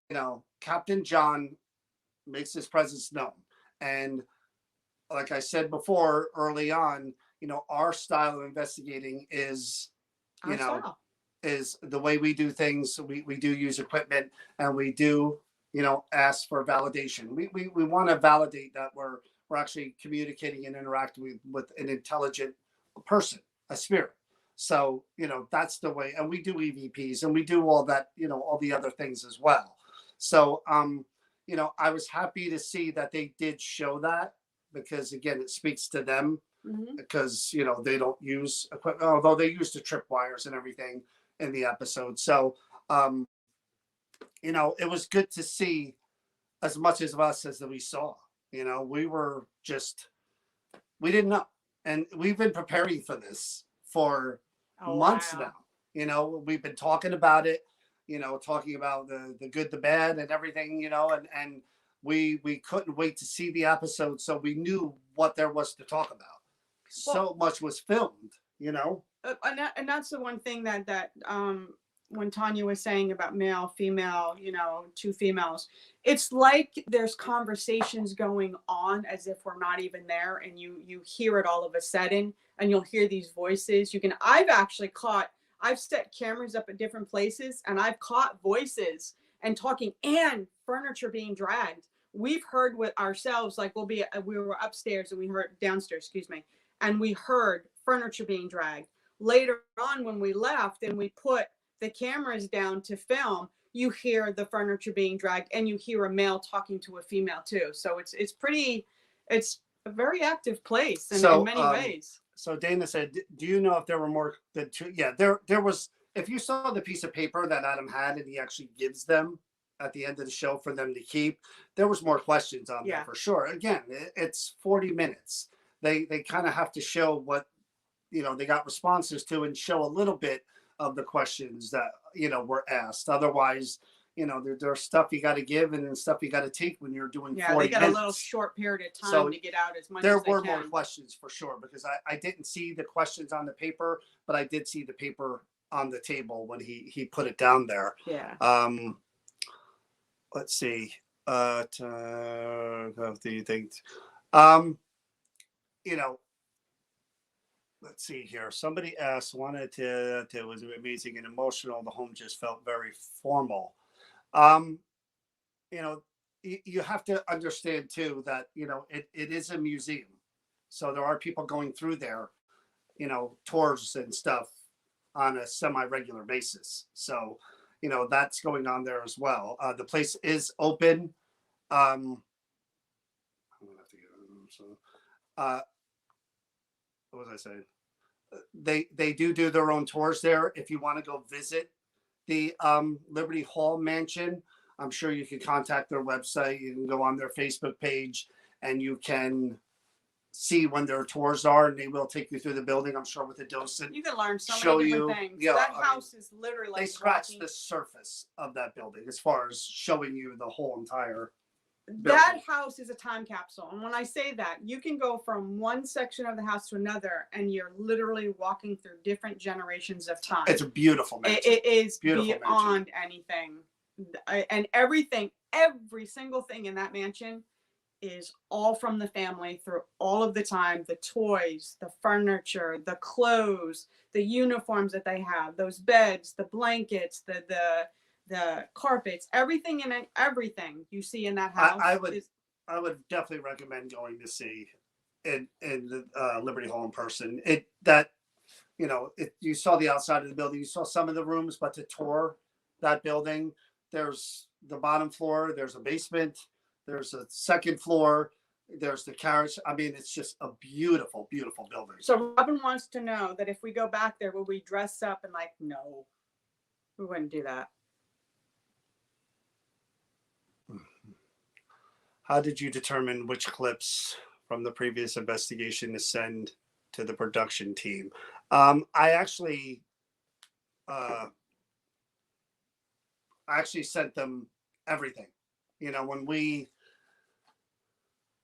you know, Captain John makes his presence known. And like I said before, early on, you know, our style of investigating is, you know, is the way we do things. We do use equipment, and we do, you know, ask for validation. We want to validate that we're actually communicating and interacting with an intelligent person, a spirit. So, you know, that's the way. And we do EVPs, and we do all that, you know, all the other things as well. So, you know, I was happy to see that they did show that, because again, it speaks to them, because, you know, they don't use equipment, although they use the tripwires and everything in the episode. So, you know, it was good to see as much as of us as that we saw. You know, we didn't know. And we've been preparing for this for months now. You know, we've been talking about it, you know, talking about the good, the bad, and everything, you know, and we couldn't wait to see the episode, so we knew what there was to talk about. So much was filmed, you know. And that's the one thing that when Tanya was saying about male, female, you know, two females, it's like there's conversations going on as if we're not even there, and you hear it all of a sudden, and you'll hear these voices. I've set cameras up at different places, and I've caught voices and talking and furniture being dragged. We've heard with ourselves, like we were upstairs and we heard downstairs, excuse me, and we heard furniture being dragged. Later on, when we left and we put the cameras down to film, you hear the furniture being dragged, and you hear a male talking to a female too. So it's a very active place in many ways. So Dana said, do you know if there were more than two? Yeah, there was. If you saw the piece of paper that Adam had, and he actually gives them at the end of the show for them to keep, there was more questions on there for sure. Again, it's 40 minutes. They kind of have to show what, you know, they got responses to, and show a little bit of the questions that, you know, were asked. Otherwise, you know, there's stuff you got to give, and then stuff you got to take when you're doing 40 minutes. They got a little short period of time to get out as much as they can. There were more questions for sure, because I didn't see the questions on the paper, but I did see the paper on the table when he put it down there. Yeah. Let's see. Do you think? You know, let's see here. Somebody asked, it was amazing and emotional. The home just felt very formal. You know, you have to understand too that, you know, it is a museum. So there are people going through there, you know, tours and stuff on a semi-regular basis. So, you know, that's going on there as well. The place is open. I'm gonna have to get what was I saying? They do their own tours there. If you want to go visit the Liberty Hall mansion, I'm sure you can contact their website. You can go on their Facebook page, and you can see when their tours are, and they will take you through the building. I'm sure with a docent. You can learn so many different things. Yeah, that house is literally like they scratched the surface of that building as far as showing you the whole entire building. That house is a time capsule. And when I say that, you can go from one section of the house to another, and you're literally walking through different generations of time. It's a beautiful mansion. It is beautiful beyond mansion. Anything. And everything, every single thing in that mansion is all from the family through all of the time. The toys, the furniture, the clothes, the uniforms that they have, those beds, the blankets, the carpets, everything in it, everything you see in that house. I would definitely recommend going to see in the Liberty Hall in person. You saw the outside of the building, you saw some of the rooms, but to tour that building, there's the bottom floor, there's a basement, there's a second floor. There's the carriage. I mean, it's just a beautiful, beautiful building. So Robin wants to know that if we go back there, will we dress up? And like, no, we wouldn't do that. How did you determine which clips from the previous investigation to send to the production team? I actually sent them everything. You know, when we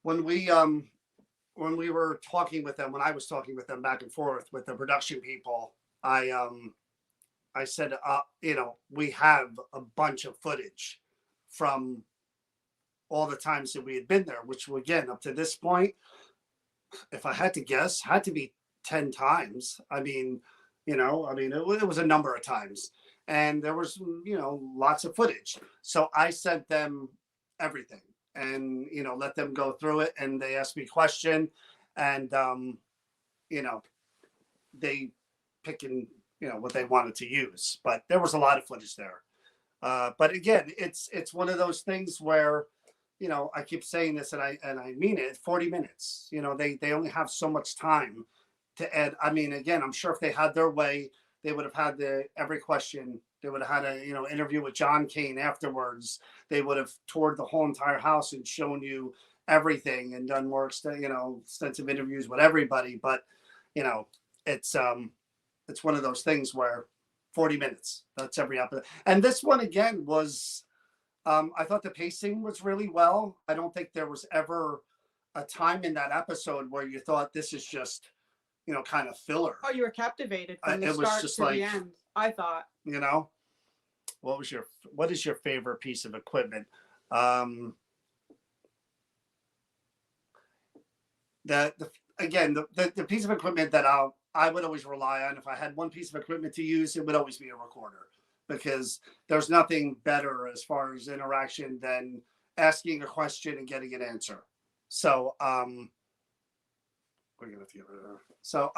were talking with them, when I was talking with them back and forth with the production people, I said, you know, we have a bunch of footage from all the times that we had been there, which again, up to this point, if I had to guess, had to be 10 times. I mean, you know, it was a number of times, and there was, you know, lots of footage. So I sent them everything, and, you know, let them go through it, and they asked me a question, and, you know, they picking, you know, what they wanted to use, but there was a lot of footage there. But again, it's one of those things where, you know, I keep saying this, and I mean it. 40 minutes. You know, they only have so much time to add. I mean, again, I'm sure if they had their way, they would have had every question. They would have had a, you know, interview with John Kane afterwards. They would have toured the whole entire house and shown you everything and done more extensive interviews with everybody. But, you know, it's one of those things where 40 minutes. That's every episode. And this one again was. I thought the pacing was really well. I don't think there was ever a time in that episode where you thought this is just, you know, kind of filler. Oh, you were captivated from the It was start just to like, the end. I thought. You know, what is your favorite piece of equipment? The piece of equipment that I would always rely on, if I had one piece of equipment to use, it would always be a recorder. Because there's nothing better as far as interaction than asking a question and getting an answer. So, we're gonna feel it. So,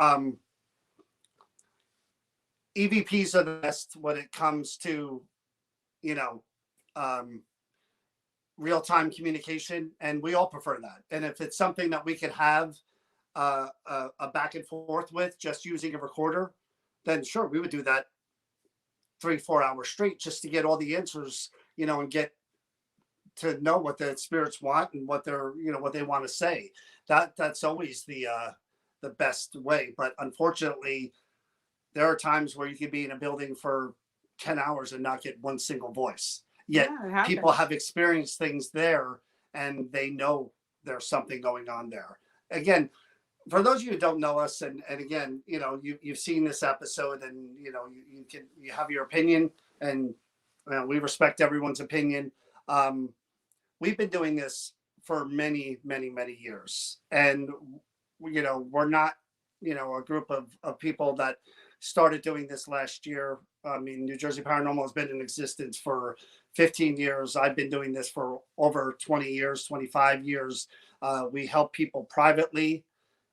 EVPs are the best when it comes to, you know, real-time communication, and we all prefer that. And if it's something that we could have a back and forth with, just using a recorder, then sure, we would do that 3-4 hours straight just to get all the answers, you know, and get to know what the spirits want and what they're, you know, what they want to say. That's always the best way. But unfortunately, there are times where you could be in a building for 10 hours and not get one single voice. Yet people have experienced things there and they know there's something going on there. Again, for those of you who don't know us, and again, you know, you've seen this episode, and you know, you have your opinion, and we respect everyone's opinion. We've been doing this for many, many, many years, and you know, we're not, you know, a group of people that started doing this last year. I mean, New Jersey Paranormal has been in existence for 15 years. I've been doing this for over 20 years, 25 years. We help people privately.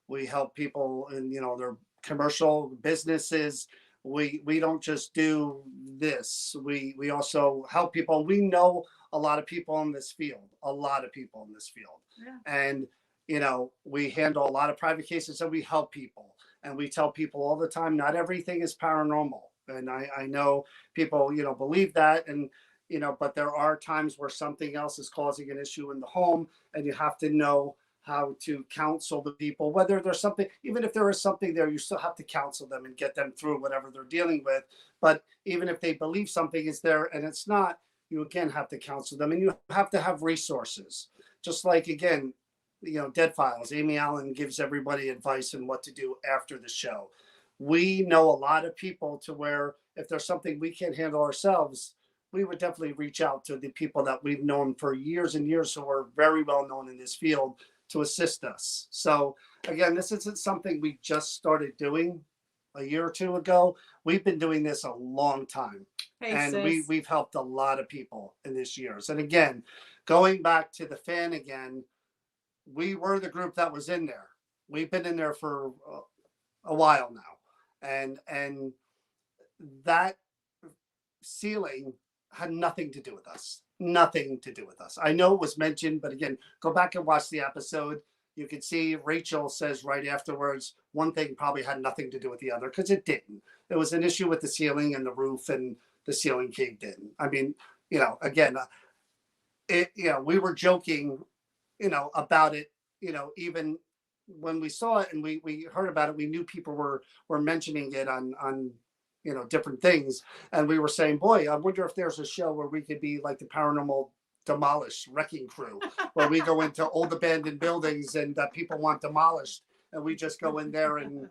We help people in, you know, their commercial businesses. We don't just do this. We also help people. We know a lot of people in this field, Yeah. And, you know, we handle a lot of private cases, and we help people. And we tell people all the time, not everything is paranormal. And I know people, you know, believe that. And, you know, but there are times where something else is causing an issue in the home, and you have to know how to counsel the people, whether there's something, even if there is something there, you still have to counsel them and get them through whatever they're dealing with. But even if they believe something is there and it's not, you again have to counsel them, and you have to have resources. Just like, again, you know, Dead Files, Amy Allen gives everybody advice on what to do after the show. We know a lot of people to where if there's something we can't handle ourselves, we would definitely reach out to the people that we've known for years and years who are very well known in this field to assist us. So again, this isn't something we just started doing a year or two ago. We've been doing this a long time. And we've helped a lot of people in this years. And again, going back to the fan again, we were the group that was in there. We've been in there for a while now. And that ceiling had nothing to do with us. nothing to do with us. I know it was mentioned, but again, go back and watch the episode. You can see Rachel says right afterwards, one thing probably had nothing to do with the other, because it didn't. It was an issue with the ceiling and the roof, and the ceiling caved in. I mean, again, we were joking, about it, even when we saw it and we heard about it, we knew people were mentioning it on different things. And we were saying, boy, I wonder if there's a show where we could be like the Paranormal Demolish Wrecking Crew, where we go into old abandoned buildings and people want demolished, and we just go in there and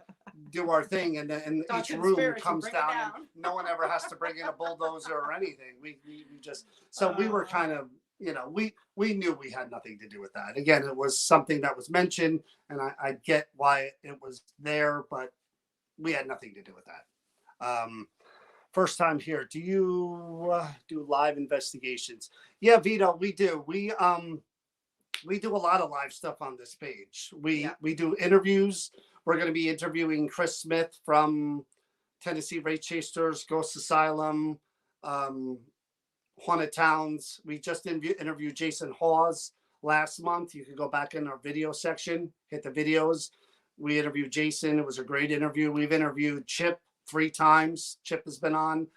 do our thing, and each room comes down, and no one ever has to bring in a bulldozer or anything. We just, so we were kind of, we knew we had nothing to do with that. Again, it was something that was mentioned, and I get why it was there, but we had nothing to do with that. First time here. Do you do live investigations? Yeah, Vito, we do. We do a lot of live stuff on this page. We do interviews. We're going to be interviewing Chris Smith from Tennessee Race Chasers, Ghost Asylum, Haunted Towns. We just interviewed Jason Hawes last month. You can go back in our video section, hit the videos. We interviewed Jason. It was a great interview. We've interviewed Chip 3 times. Chip has been on.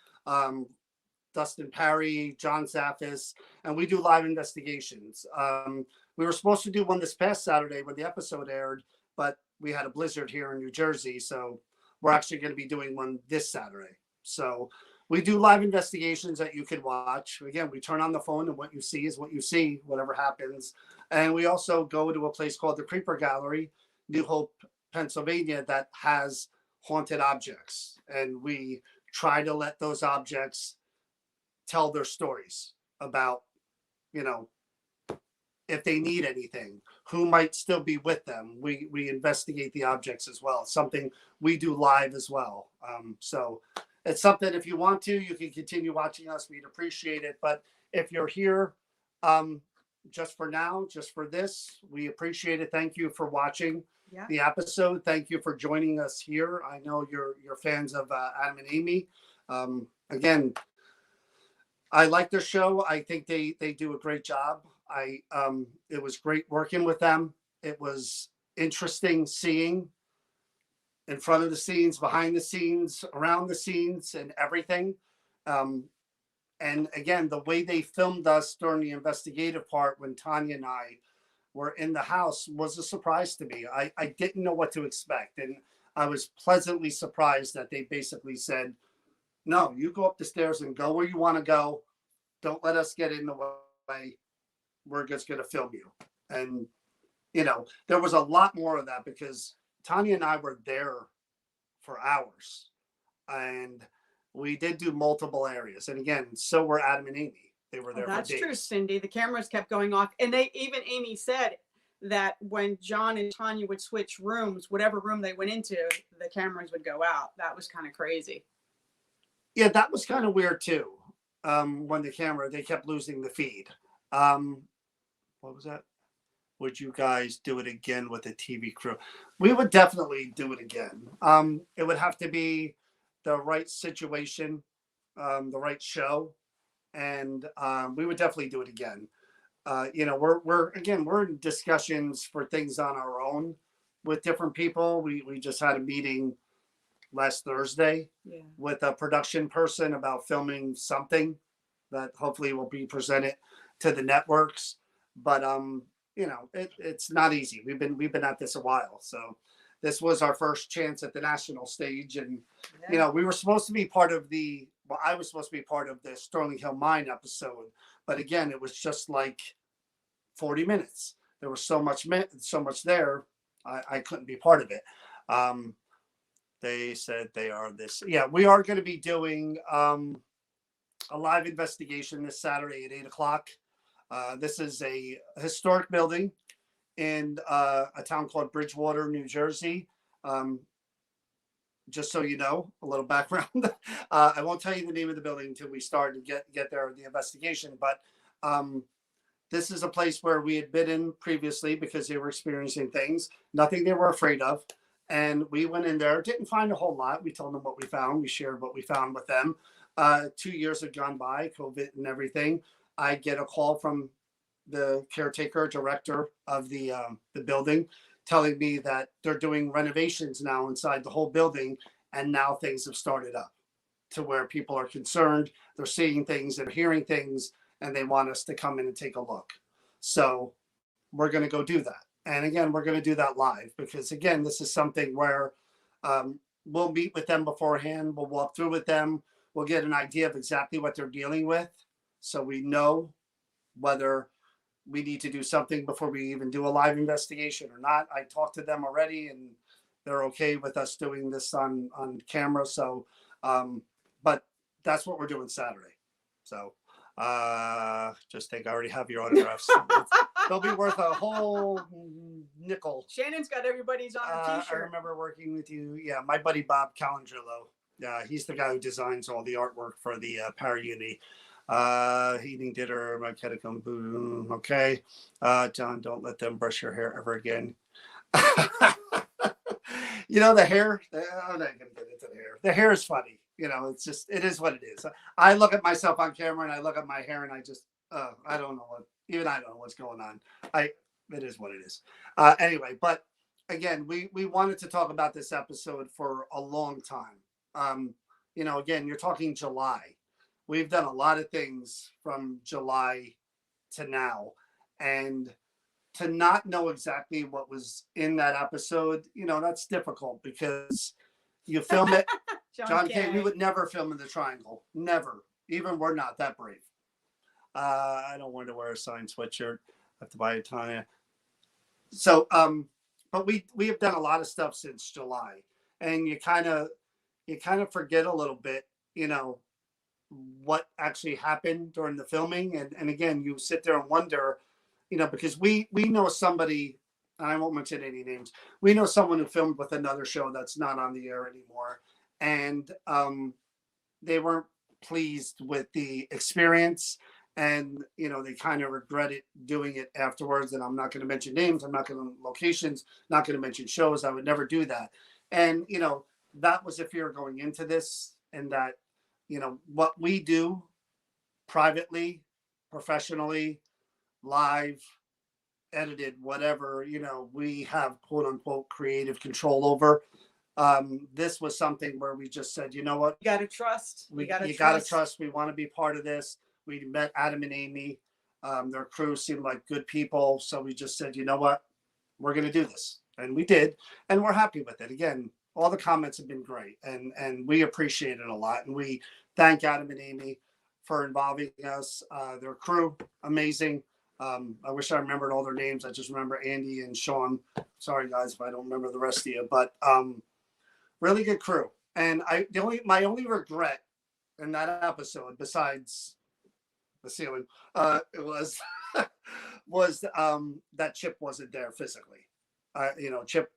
Dustin Parry, John Zaffis, and we do live investigations. We were supposed to do one this past Saturday when the episode aired, but we had a blizzard here in New Jersey, so we're actually going to be doing one this Saturday. So we do live investigations that you can watch. Again, we turn on the phone, and what you see is what you see, whatever happens. And we also go to a place called the Creeper Gallery, New Hope, Pennsylvania, that has haunted objects. And we try to let those objects tell their stories about, if they need anything, who might still be with them. We investigate the objects as well. It's something we do live as well. So it's something, if you want to, you can continue watching us. We'd appreciate it. But if you're here just for now, just for this, we appreciate it. Thank you for watching the episode. Thank you for joining us here. I know you're fans of Adam and Amy. Again, I like their show. I think they do a great job. It was great working with them. It was interesting seeing in front of the scenes, behind the scenes, around the scenes, and everything. And again, the way they filmed us during the investigative part when Tanya and I were in the house was a surprise to me. I didn't know what to expect. And I was pleasantly surprised that they basically said, no, you go up the stairs and go where you want to go. Don't let us get in the way. We're just going to film you. And, there was a lot more of that because Tanya and I were there for hours. And we did do multiple areas. And again, so were Adam and Amy. They were there for days. That's true, Cindy. The cameras kept going off. And Amy said that when John and Tanya would switch rooms, whatever room they went into, the cameras would go out. That was kind of crazy. Yeah, that was kind of weird too. When they kept losing the feed. What was that? Would you guys do it again with a TV crew? We would definitely do it again. It would have to be the right situation, the right show, and we would definitely do it again. We're in discussions for things on our own with different people. We just had a meeting last Thursday with a production person about filming something that hopefully will be presented to the networks. But it's not easy. We've been at this a while, so this was our first chance at the national stage, and we were supposed to be part of I was supposed to be part of the Sterling Hill Mine episode, but again, it was just like 40 minutes. There was so much there, I couldn't be part of it. They said they are this. Yeah, we are going to be doing a live investigation this Saturday at 8:00. This is a historic building in a town called Bridgewater, New Jersey. Just so you know, a little background. I won't tell you the name of the building until we start and get there the investigation. But this is a place where we had been in previously because they were experiencing things, nothing they were afraid of. And we went in there, didn't find a whole lot. We told them what we found. We shared what we found with them. 2 years had gone by, COVID and everything. I get a call from the caretaker director of the building telling me that they're doing renovations now inside the whole building, and now things have started up to where people are concerned. They're seeing things, they're hearing things, and they want us to come in and take a look. So we're going to go do that. And again, we're going to do that live because, again, this is something where we'll meet with them beforehand. We'll walk through with them. We'll get an idea of exactly what they're dealing with, so we know whether we need to do something before we even do a live investigation or not. I talked to them already, and they're okay with us doing this on camera. So, but that's what we're doing Saturday. So, just think I already have your autographs. They'll be worth a whole nickel. Shannon's got everybody's on a I t-shirt. remember working with you. Yeah, my buddy Bob Calangelo. He's the guy who designs all the artwork for the Para-Uni. Heating dinner, my catacomb. Okay. John, don't let them brush your hair ever again. You know, the hair, I'm not going to get into the hair. The hair is funny. You know, it's just, it is what it is. I look at myself on camera and I look at my hair and I just, I don't know what, even I don't know what's going on. It is what it is. Anyway, but again, we wanted to talk about this episode for a long time. You know, again, you're talking July. We've done a lot of things from July to now, and to not know exactly what was in that episode, you know, that's difficult because you film it. John K, we would never film in the triangle. Never. Even we're not that brave. I don't want to wear a signed sweatshirt. I have to buy a tie. So, but we have done a lot of stuff since July, and you kind of forget a little bit, you know, what actually happened during the filming. And again, you sit there and wonder, you know, because we know somebody, and I won't mention any names. We know someone who filmed with another show that's not on the air anymore. And they weren't pleased with the experience. And, you know, they kind of regretted doing it afterwards. And I'm not going to mention names. I'm not going to locations, not going to mention shows. I would never do that. And, you know, that was a fear going into this, and that, you know, what we do privately, professionally, live, edited, whatever, you know, we have quote unquote creative control over. This was something where we just said, you know what? You got to trust. You got to trust. We want to be part of this. We met Adam and Amy. Their crew seemed like good people. So we just said, you know what? We're going to do this. And we did. And we're happy with it. Again, all the comments have been great. And we appreciate it a lot. And we thank Adam and Amy for involving us. Their crew, amazing. I wish I remembered all their names. I just remember Andy and Sean. Sorry, guys, if I don't remember the rest of you. But really good crew. And my only regret in that episode, besides the ceiling, it was that Chip wasn't there physically. You know, Chip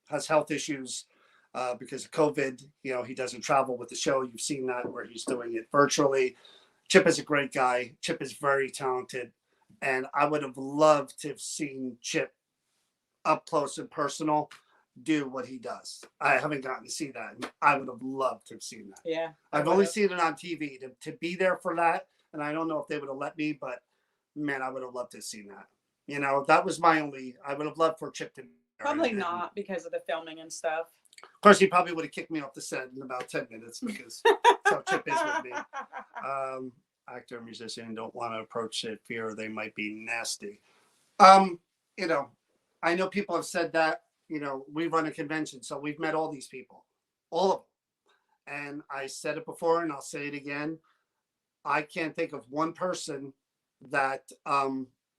has health issues because of COVID. You know, he doesn't travel with the show. You've seen that where he's doing it virtually. Chip is a great guy. Chip is very talented. And I would have loved to have seen Chip up close and personal do what he does. I haven't gotten to see that. And I would have loved to have seen that. Yeah. I've only seen it on TV. To be there for that, and I don't know if they would have let me, but man, I would have loved to have seen that. You know, that was my only, I would have loved for Chip to be there. Probably not because of the filming and stuff. Of course, he probably would have kicked me off the set in about 10 minutes because that's how Chip is with me. Actor, musician, don't want to approach it, fear they might be nasty. You know, I know people have said that, you know, we run a convention, so we've met all these people, all of them. And I said it before and I'll say it again. I can't think of one person that,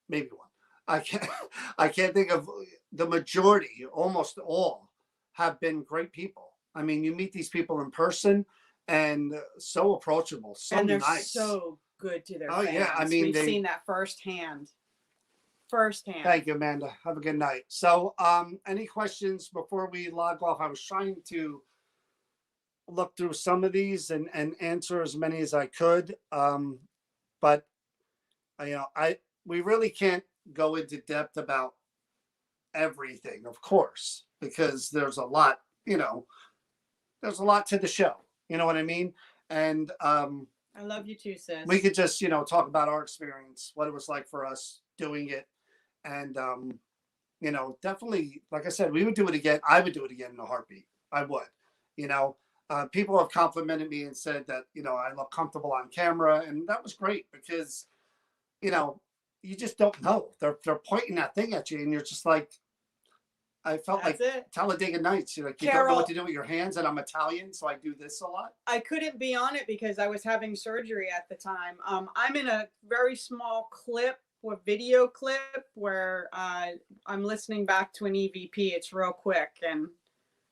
maybe one. I can't think of the majority, almost all have been great people. I mean, you meet these people in person and so approachable, so and they're nice. So good to their Oh fans. yeah, I mean, we've seen that firsthand. Thank you, Amanda. Have a good night. So, any questions before we log off? I was trying to look through some of these and answer as many as I could. But you know, we really can't go into depth about everything, of course, because there's a lot, you know, there's a lot to the show. You know what I mean? And I love you too, sis. we could just, talk about our experience, what it was like for us doing it. And, definitely, like I said, we would do it again. I would do it again in a heartbeat. I would, you know, people have complimented me and said that, I look comfortable on camera. And that was great because, you just don't know. They're pointing that thing at you and you're just like, I felt That's like it. Talladega Nights. You're like, you don't know Carol- what to do with your hands, and I'm Italian, so I do this a lot. I couldn't be on it because I was having surgery at the time. I'm in a very small video clip where I'm listening back to an EVP. It's real quick, and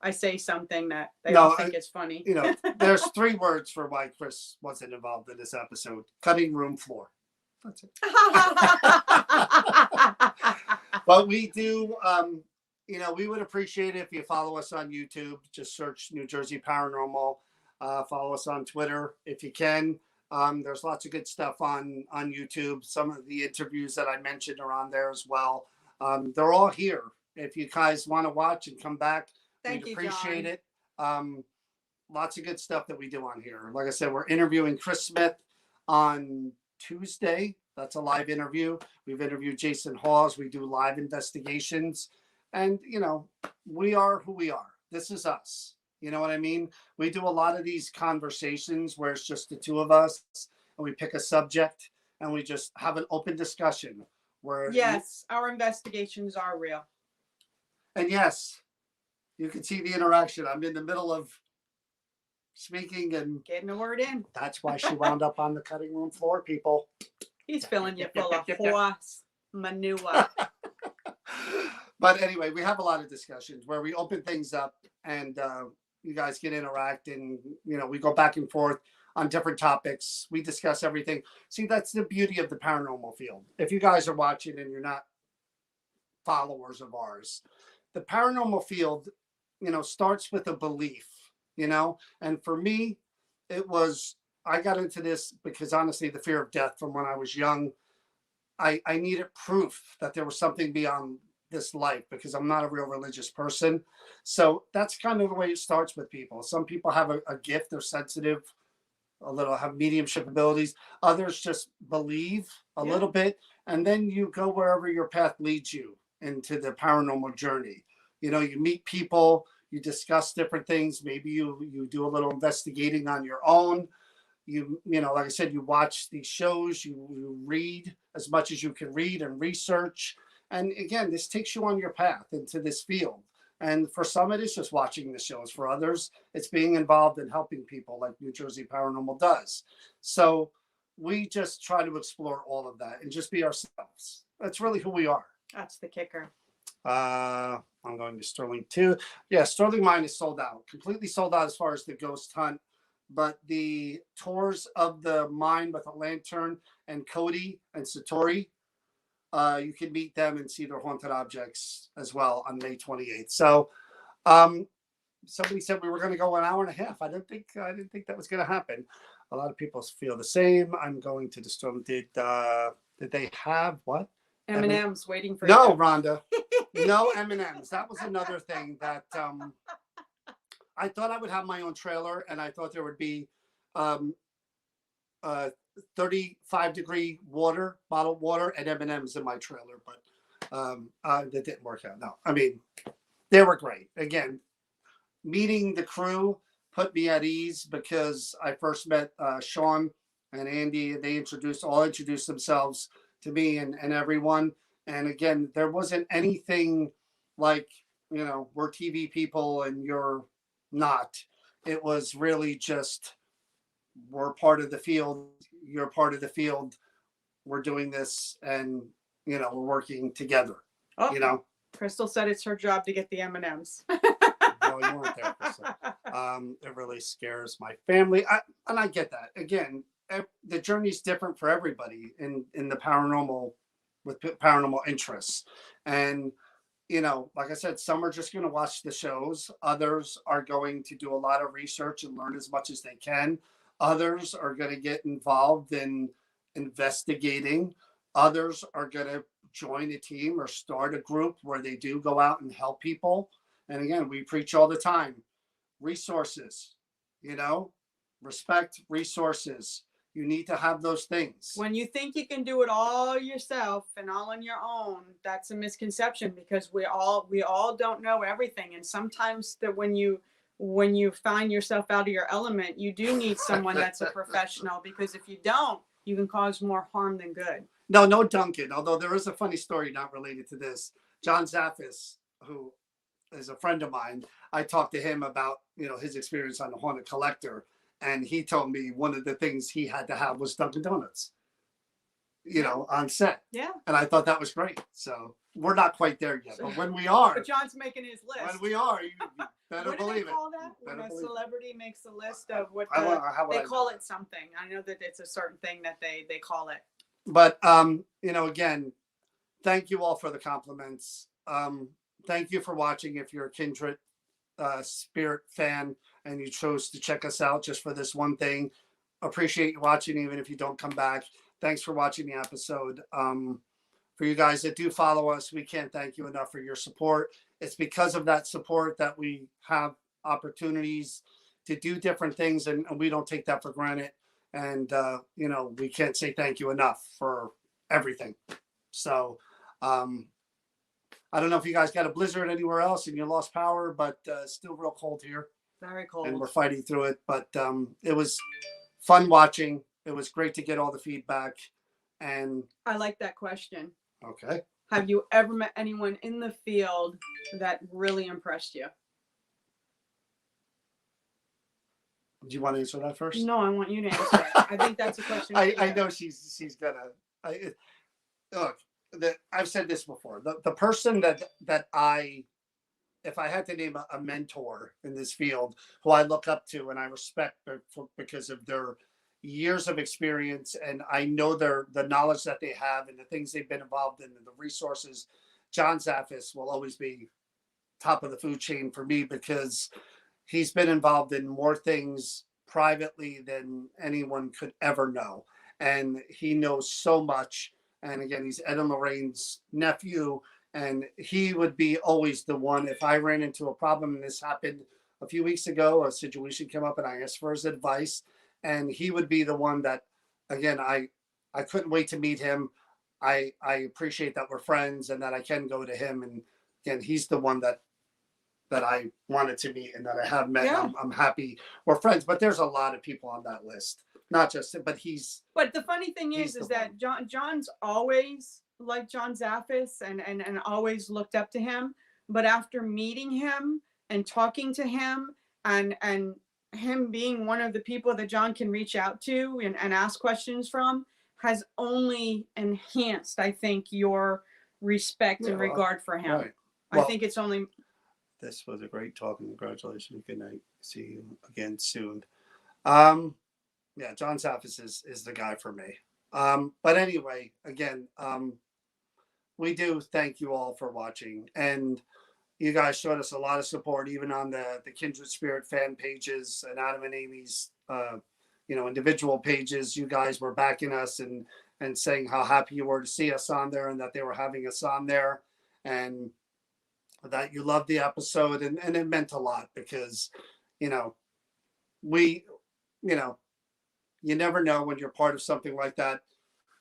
I say something that they all think is funny. There's 3 words for why Chris wasn't involved in this episode: cutting room floor. That's it. But we do. We would appreciate it if you follow us on YouTube. Just search New Jersey Paranormal. Follow us on Twitter if you can. There's lots of good stuff on YouTube. Some of the interviews that I mentioned are on there as well. They're all here. If you guys want to watch and come back, we'd appreciate it. Lots of good stuff that we do on here. Like I said, we're interviewing Chris Smith on Tuesday. That's a live interview. We've interviewed Jason Hawes. We do live investigations. And, we are who we are. This is us. You know what I mean? We do a lot of these conversations where it's just the 2 of us and we pick a subject and we just have an open discussion where. Yes, our investigations are real. And yes, you can see the interaction. I'm in the middle of speaking and getting a word in. That's why she wound up on the cutting room floor, people. He's filling you full of horse manure. But anyway, we have a lot of discussions where we open things up and you guys can interact and, we go back and forth on different topics. We discuss everything. See, that's the beauty of the paranormal field. If you guys are watching and you're not followers of ours, the paranormal field, starts with a belief, and for me, I got into this because honestly, the fear of death from when I was young, I needed proof that there was something beyond this life because I'm not a real religious person. So that's kind of the way it starts with people. Some people have a gift, they're sensitive, have mediumship abilities. Others just believe a little bit. And then you go wherever your path leads you into the paranormal journey. You meet people, you discuss different things. Maybe you do a little investigating on your own. Like I said, you watch these shows, you read as much as you can read and research. And again, this takes you on your path into this field. And for some, it is just watching the shows. For others, it's being involved in helping people like New Jersey Paranormal does. So we just try to explore all of that and just be ourselves. That's really who we are. That's the kicker. I'm going to Sterling too. Yeah, Sterling Mine is sold out. Completely sold out as far as the ghost hunt. But the tours of the mine with a lantern and Cody and Satori, you can meet them and see their haunted objects as well on May 28th. So somebody said we were going to go an hour and a half. I didn't think that was going to happen. A lot of people feel the same. I'm going to the storm. Did they have what? M&M's waiting for no, you. Rhonda. No M&M's. That was another thing that I thought I would have my own trailer, and I thought there would be 35-degree water, bottled water, and M&M's in my trailer, but that didn't work out. No, I mean, they were great. Again, meeting the crew put me at ease because I first met Sean and Andy, and they all introduced themselves to me and everyone. And again, there wasn't anything like, we're TV people and you're not. It was really just, we're part of the field, you're part of the field, we're doing this, and we're working together. Crystal said it's her job to get the M&Ms. No, you weren't there, Crystal. It really scares my family, and I get that. Again, the journey's different for everybody in the paranormal, with paranormal interests. And like I said, some are just going to watch the shows. Others are going to do a lot of research and learn as much as they can. Others are going to get involved in investigating. Others are going to join a team or start a group where they do go out and help people. And again, we preach all the time, resources, respect resources. You need to have those things. When you think you can do it all yourself and all on your own, that's a misconception, because we all don't know everything. And sometimes that when you find yourself out of your element, you do need someone that's a professional, because if you don't, you can cause more harm than good. No, Duncan. Although there is a funny story not related to this. John Zaffis, who is a friend of mine, I talked to him about, his experience on the Haunted Collector, and he told me one of the things he had to have was Dunkin' Donuts, on set. Yeah. And I thought that was great. So we're not quite there yet, but when we are, But John's making his list. when we are, you better what do believe they call it. that? Better When a believe it. celebrity makes a list of what They they call it something. I know that it's a certain thing that they call it. But again, thank you all for the compliments. Thank you for watching. If you're a Kindred Spirit fan and you chose to check us out just for this one thing, appreciate you watching, even if you don't come back. Thanks for watching the episode. For you guys that do follow us, we can't thank you enough for your support. It's because of that support that we have opportunities to do different things, and we don't take that for granted. And we can't say thank you enough for everything. So I don't know if you guys got a blizzard anywhere else and you lost power, but it's still real cold here. Very cold. And we're fighting through it. But it was fun watching. It was great to get all the feedback. And I like that question. okay. Have you ever met anyone in the field that really impressed you? Do you want to answer that first? No, I want you to answer it. I think that's a question. I know she's gonna. Look, I've said this before. The person that if I had to name a mentor in this field who I look up to and I respect because of their years of experience, and I know the knowledge that they have and the things they've been involved in and the resources, John Zaffis will always be top of the food chain for me, because he's been involved in more things privately than anyone could ever know. And he knows so much. And again, he's Ed and Lorraine's nephew. And he would be always the one, if I ran into a problem, and this happened a few weeks ago, a situation came up and I asked for his advice. And he would be the one that, again, I couldn't wait to meet him. I appreciate that we're friends and that I can go to him. And again, he's the one that I wanted to meet and that I have met. Yeah. I'm happy we're friends, but there's a lot of people on that list. Not just, but But the funny thing is that John's always liked John Zaffis and always looked up to him. But after meeting him and talking to him and him being one of the people that John can reach out to and ask questions from, has only enhanced, I think, your respect and regard for him. Right. Well, I think it's only. This was a great talk, and congratulations. Good night. See you again soon. Yeah, John Zaffis is the guy for me. But anyway, again, we do thank you all for watching, and you guys showed us a lot of support, even on the Kindred Spirit fan pages and Adam and Amy's, individual pages. You guys were backing us and saying how happy you were to see us on there and that they were having us on there, and that you loved the episode. And it meant a lot, because, you never know when you're part of something like that.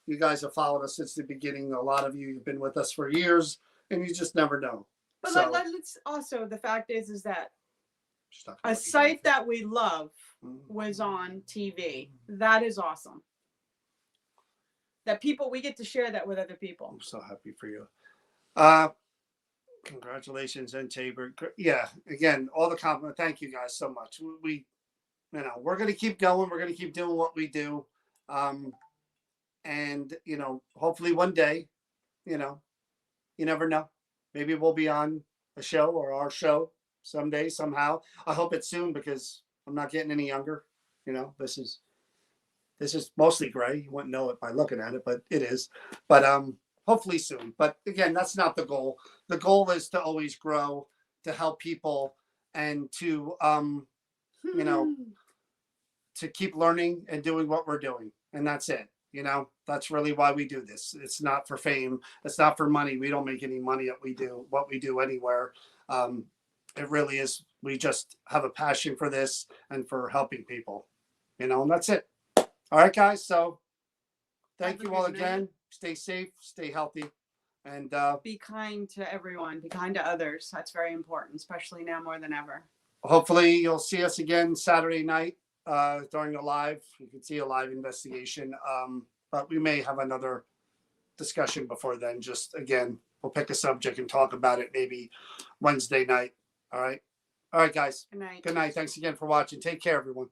You guys have followed us since the beginning. A lot of you have been with us for years, and you just never know. But So, let's also, the fact is that a site that we love was on TV. That is awesome. That we get to share that with other people. I'm so happy for you. Congratulations, and Tabor. Yeah, again, all the compliment. Thank you guys so much. We're going to keep going. We're going to keep doing what we do. And, hopefully one day, you never know. Maybe we'll be on a show or our show someday, somehow. I hope it's soon, because I'm not getting any younger. This is mostly gray. You wouldn't know it by looking at it, but it is. But hopefully soon. But again, that's not the goal. The goal is to always grow, to help people, and to to keep learning and doing what we're doing. And that's it. That's really why we do this. It's not for fame. It's not for money. We don't make any money at what we do anywhere. It really is. We just have a passion for this and for helping people, and that's it. All right, guys. So thank Have a you all good night. again. Stay safe, stay healthy, and Be kind to everyone. Be kind to others. That's very important, especially now more than ever. hopefully you'll see us again Saturday night during the live. You can see a live investigation, but we may have another discussion before then. Just again, we'll pick a subject and talk about it maybe Wednesday night. All right, guys. Good night. Good night. Thanks again for watching. Take care, everyone.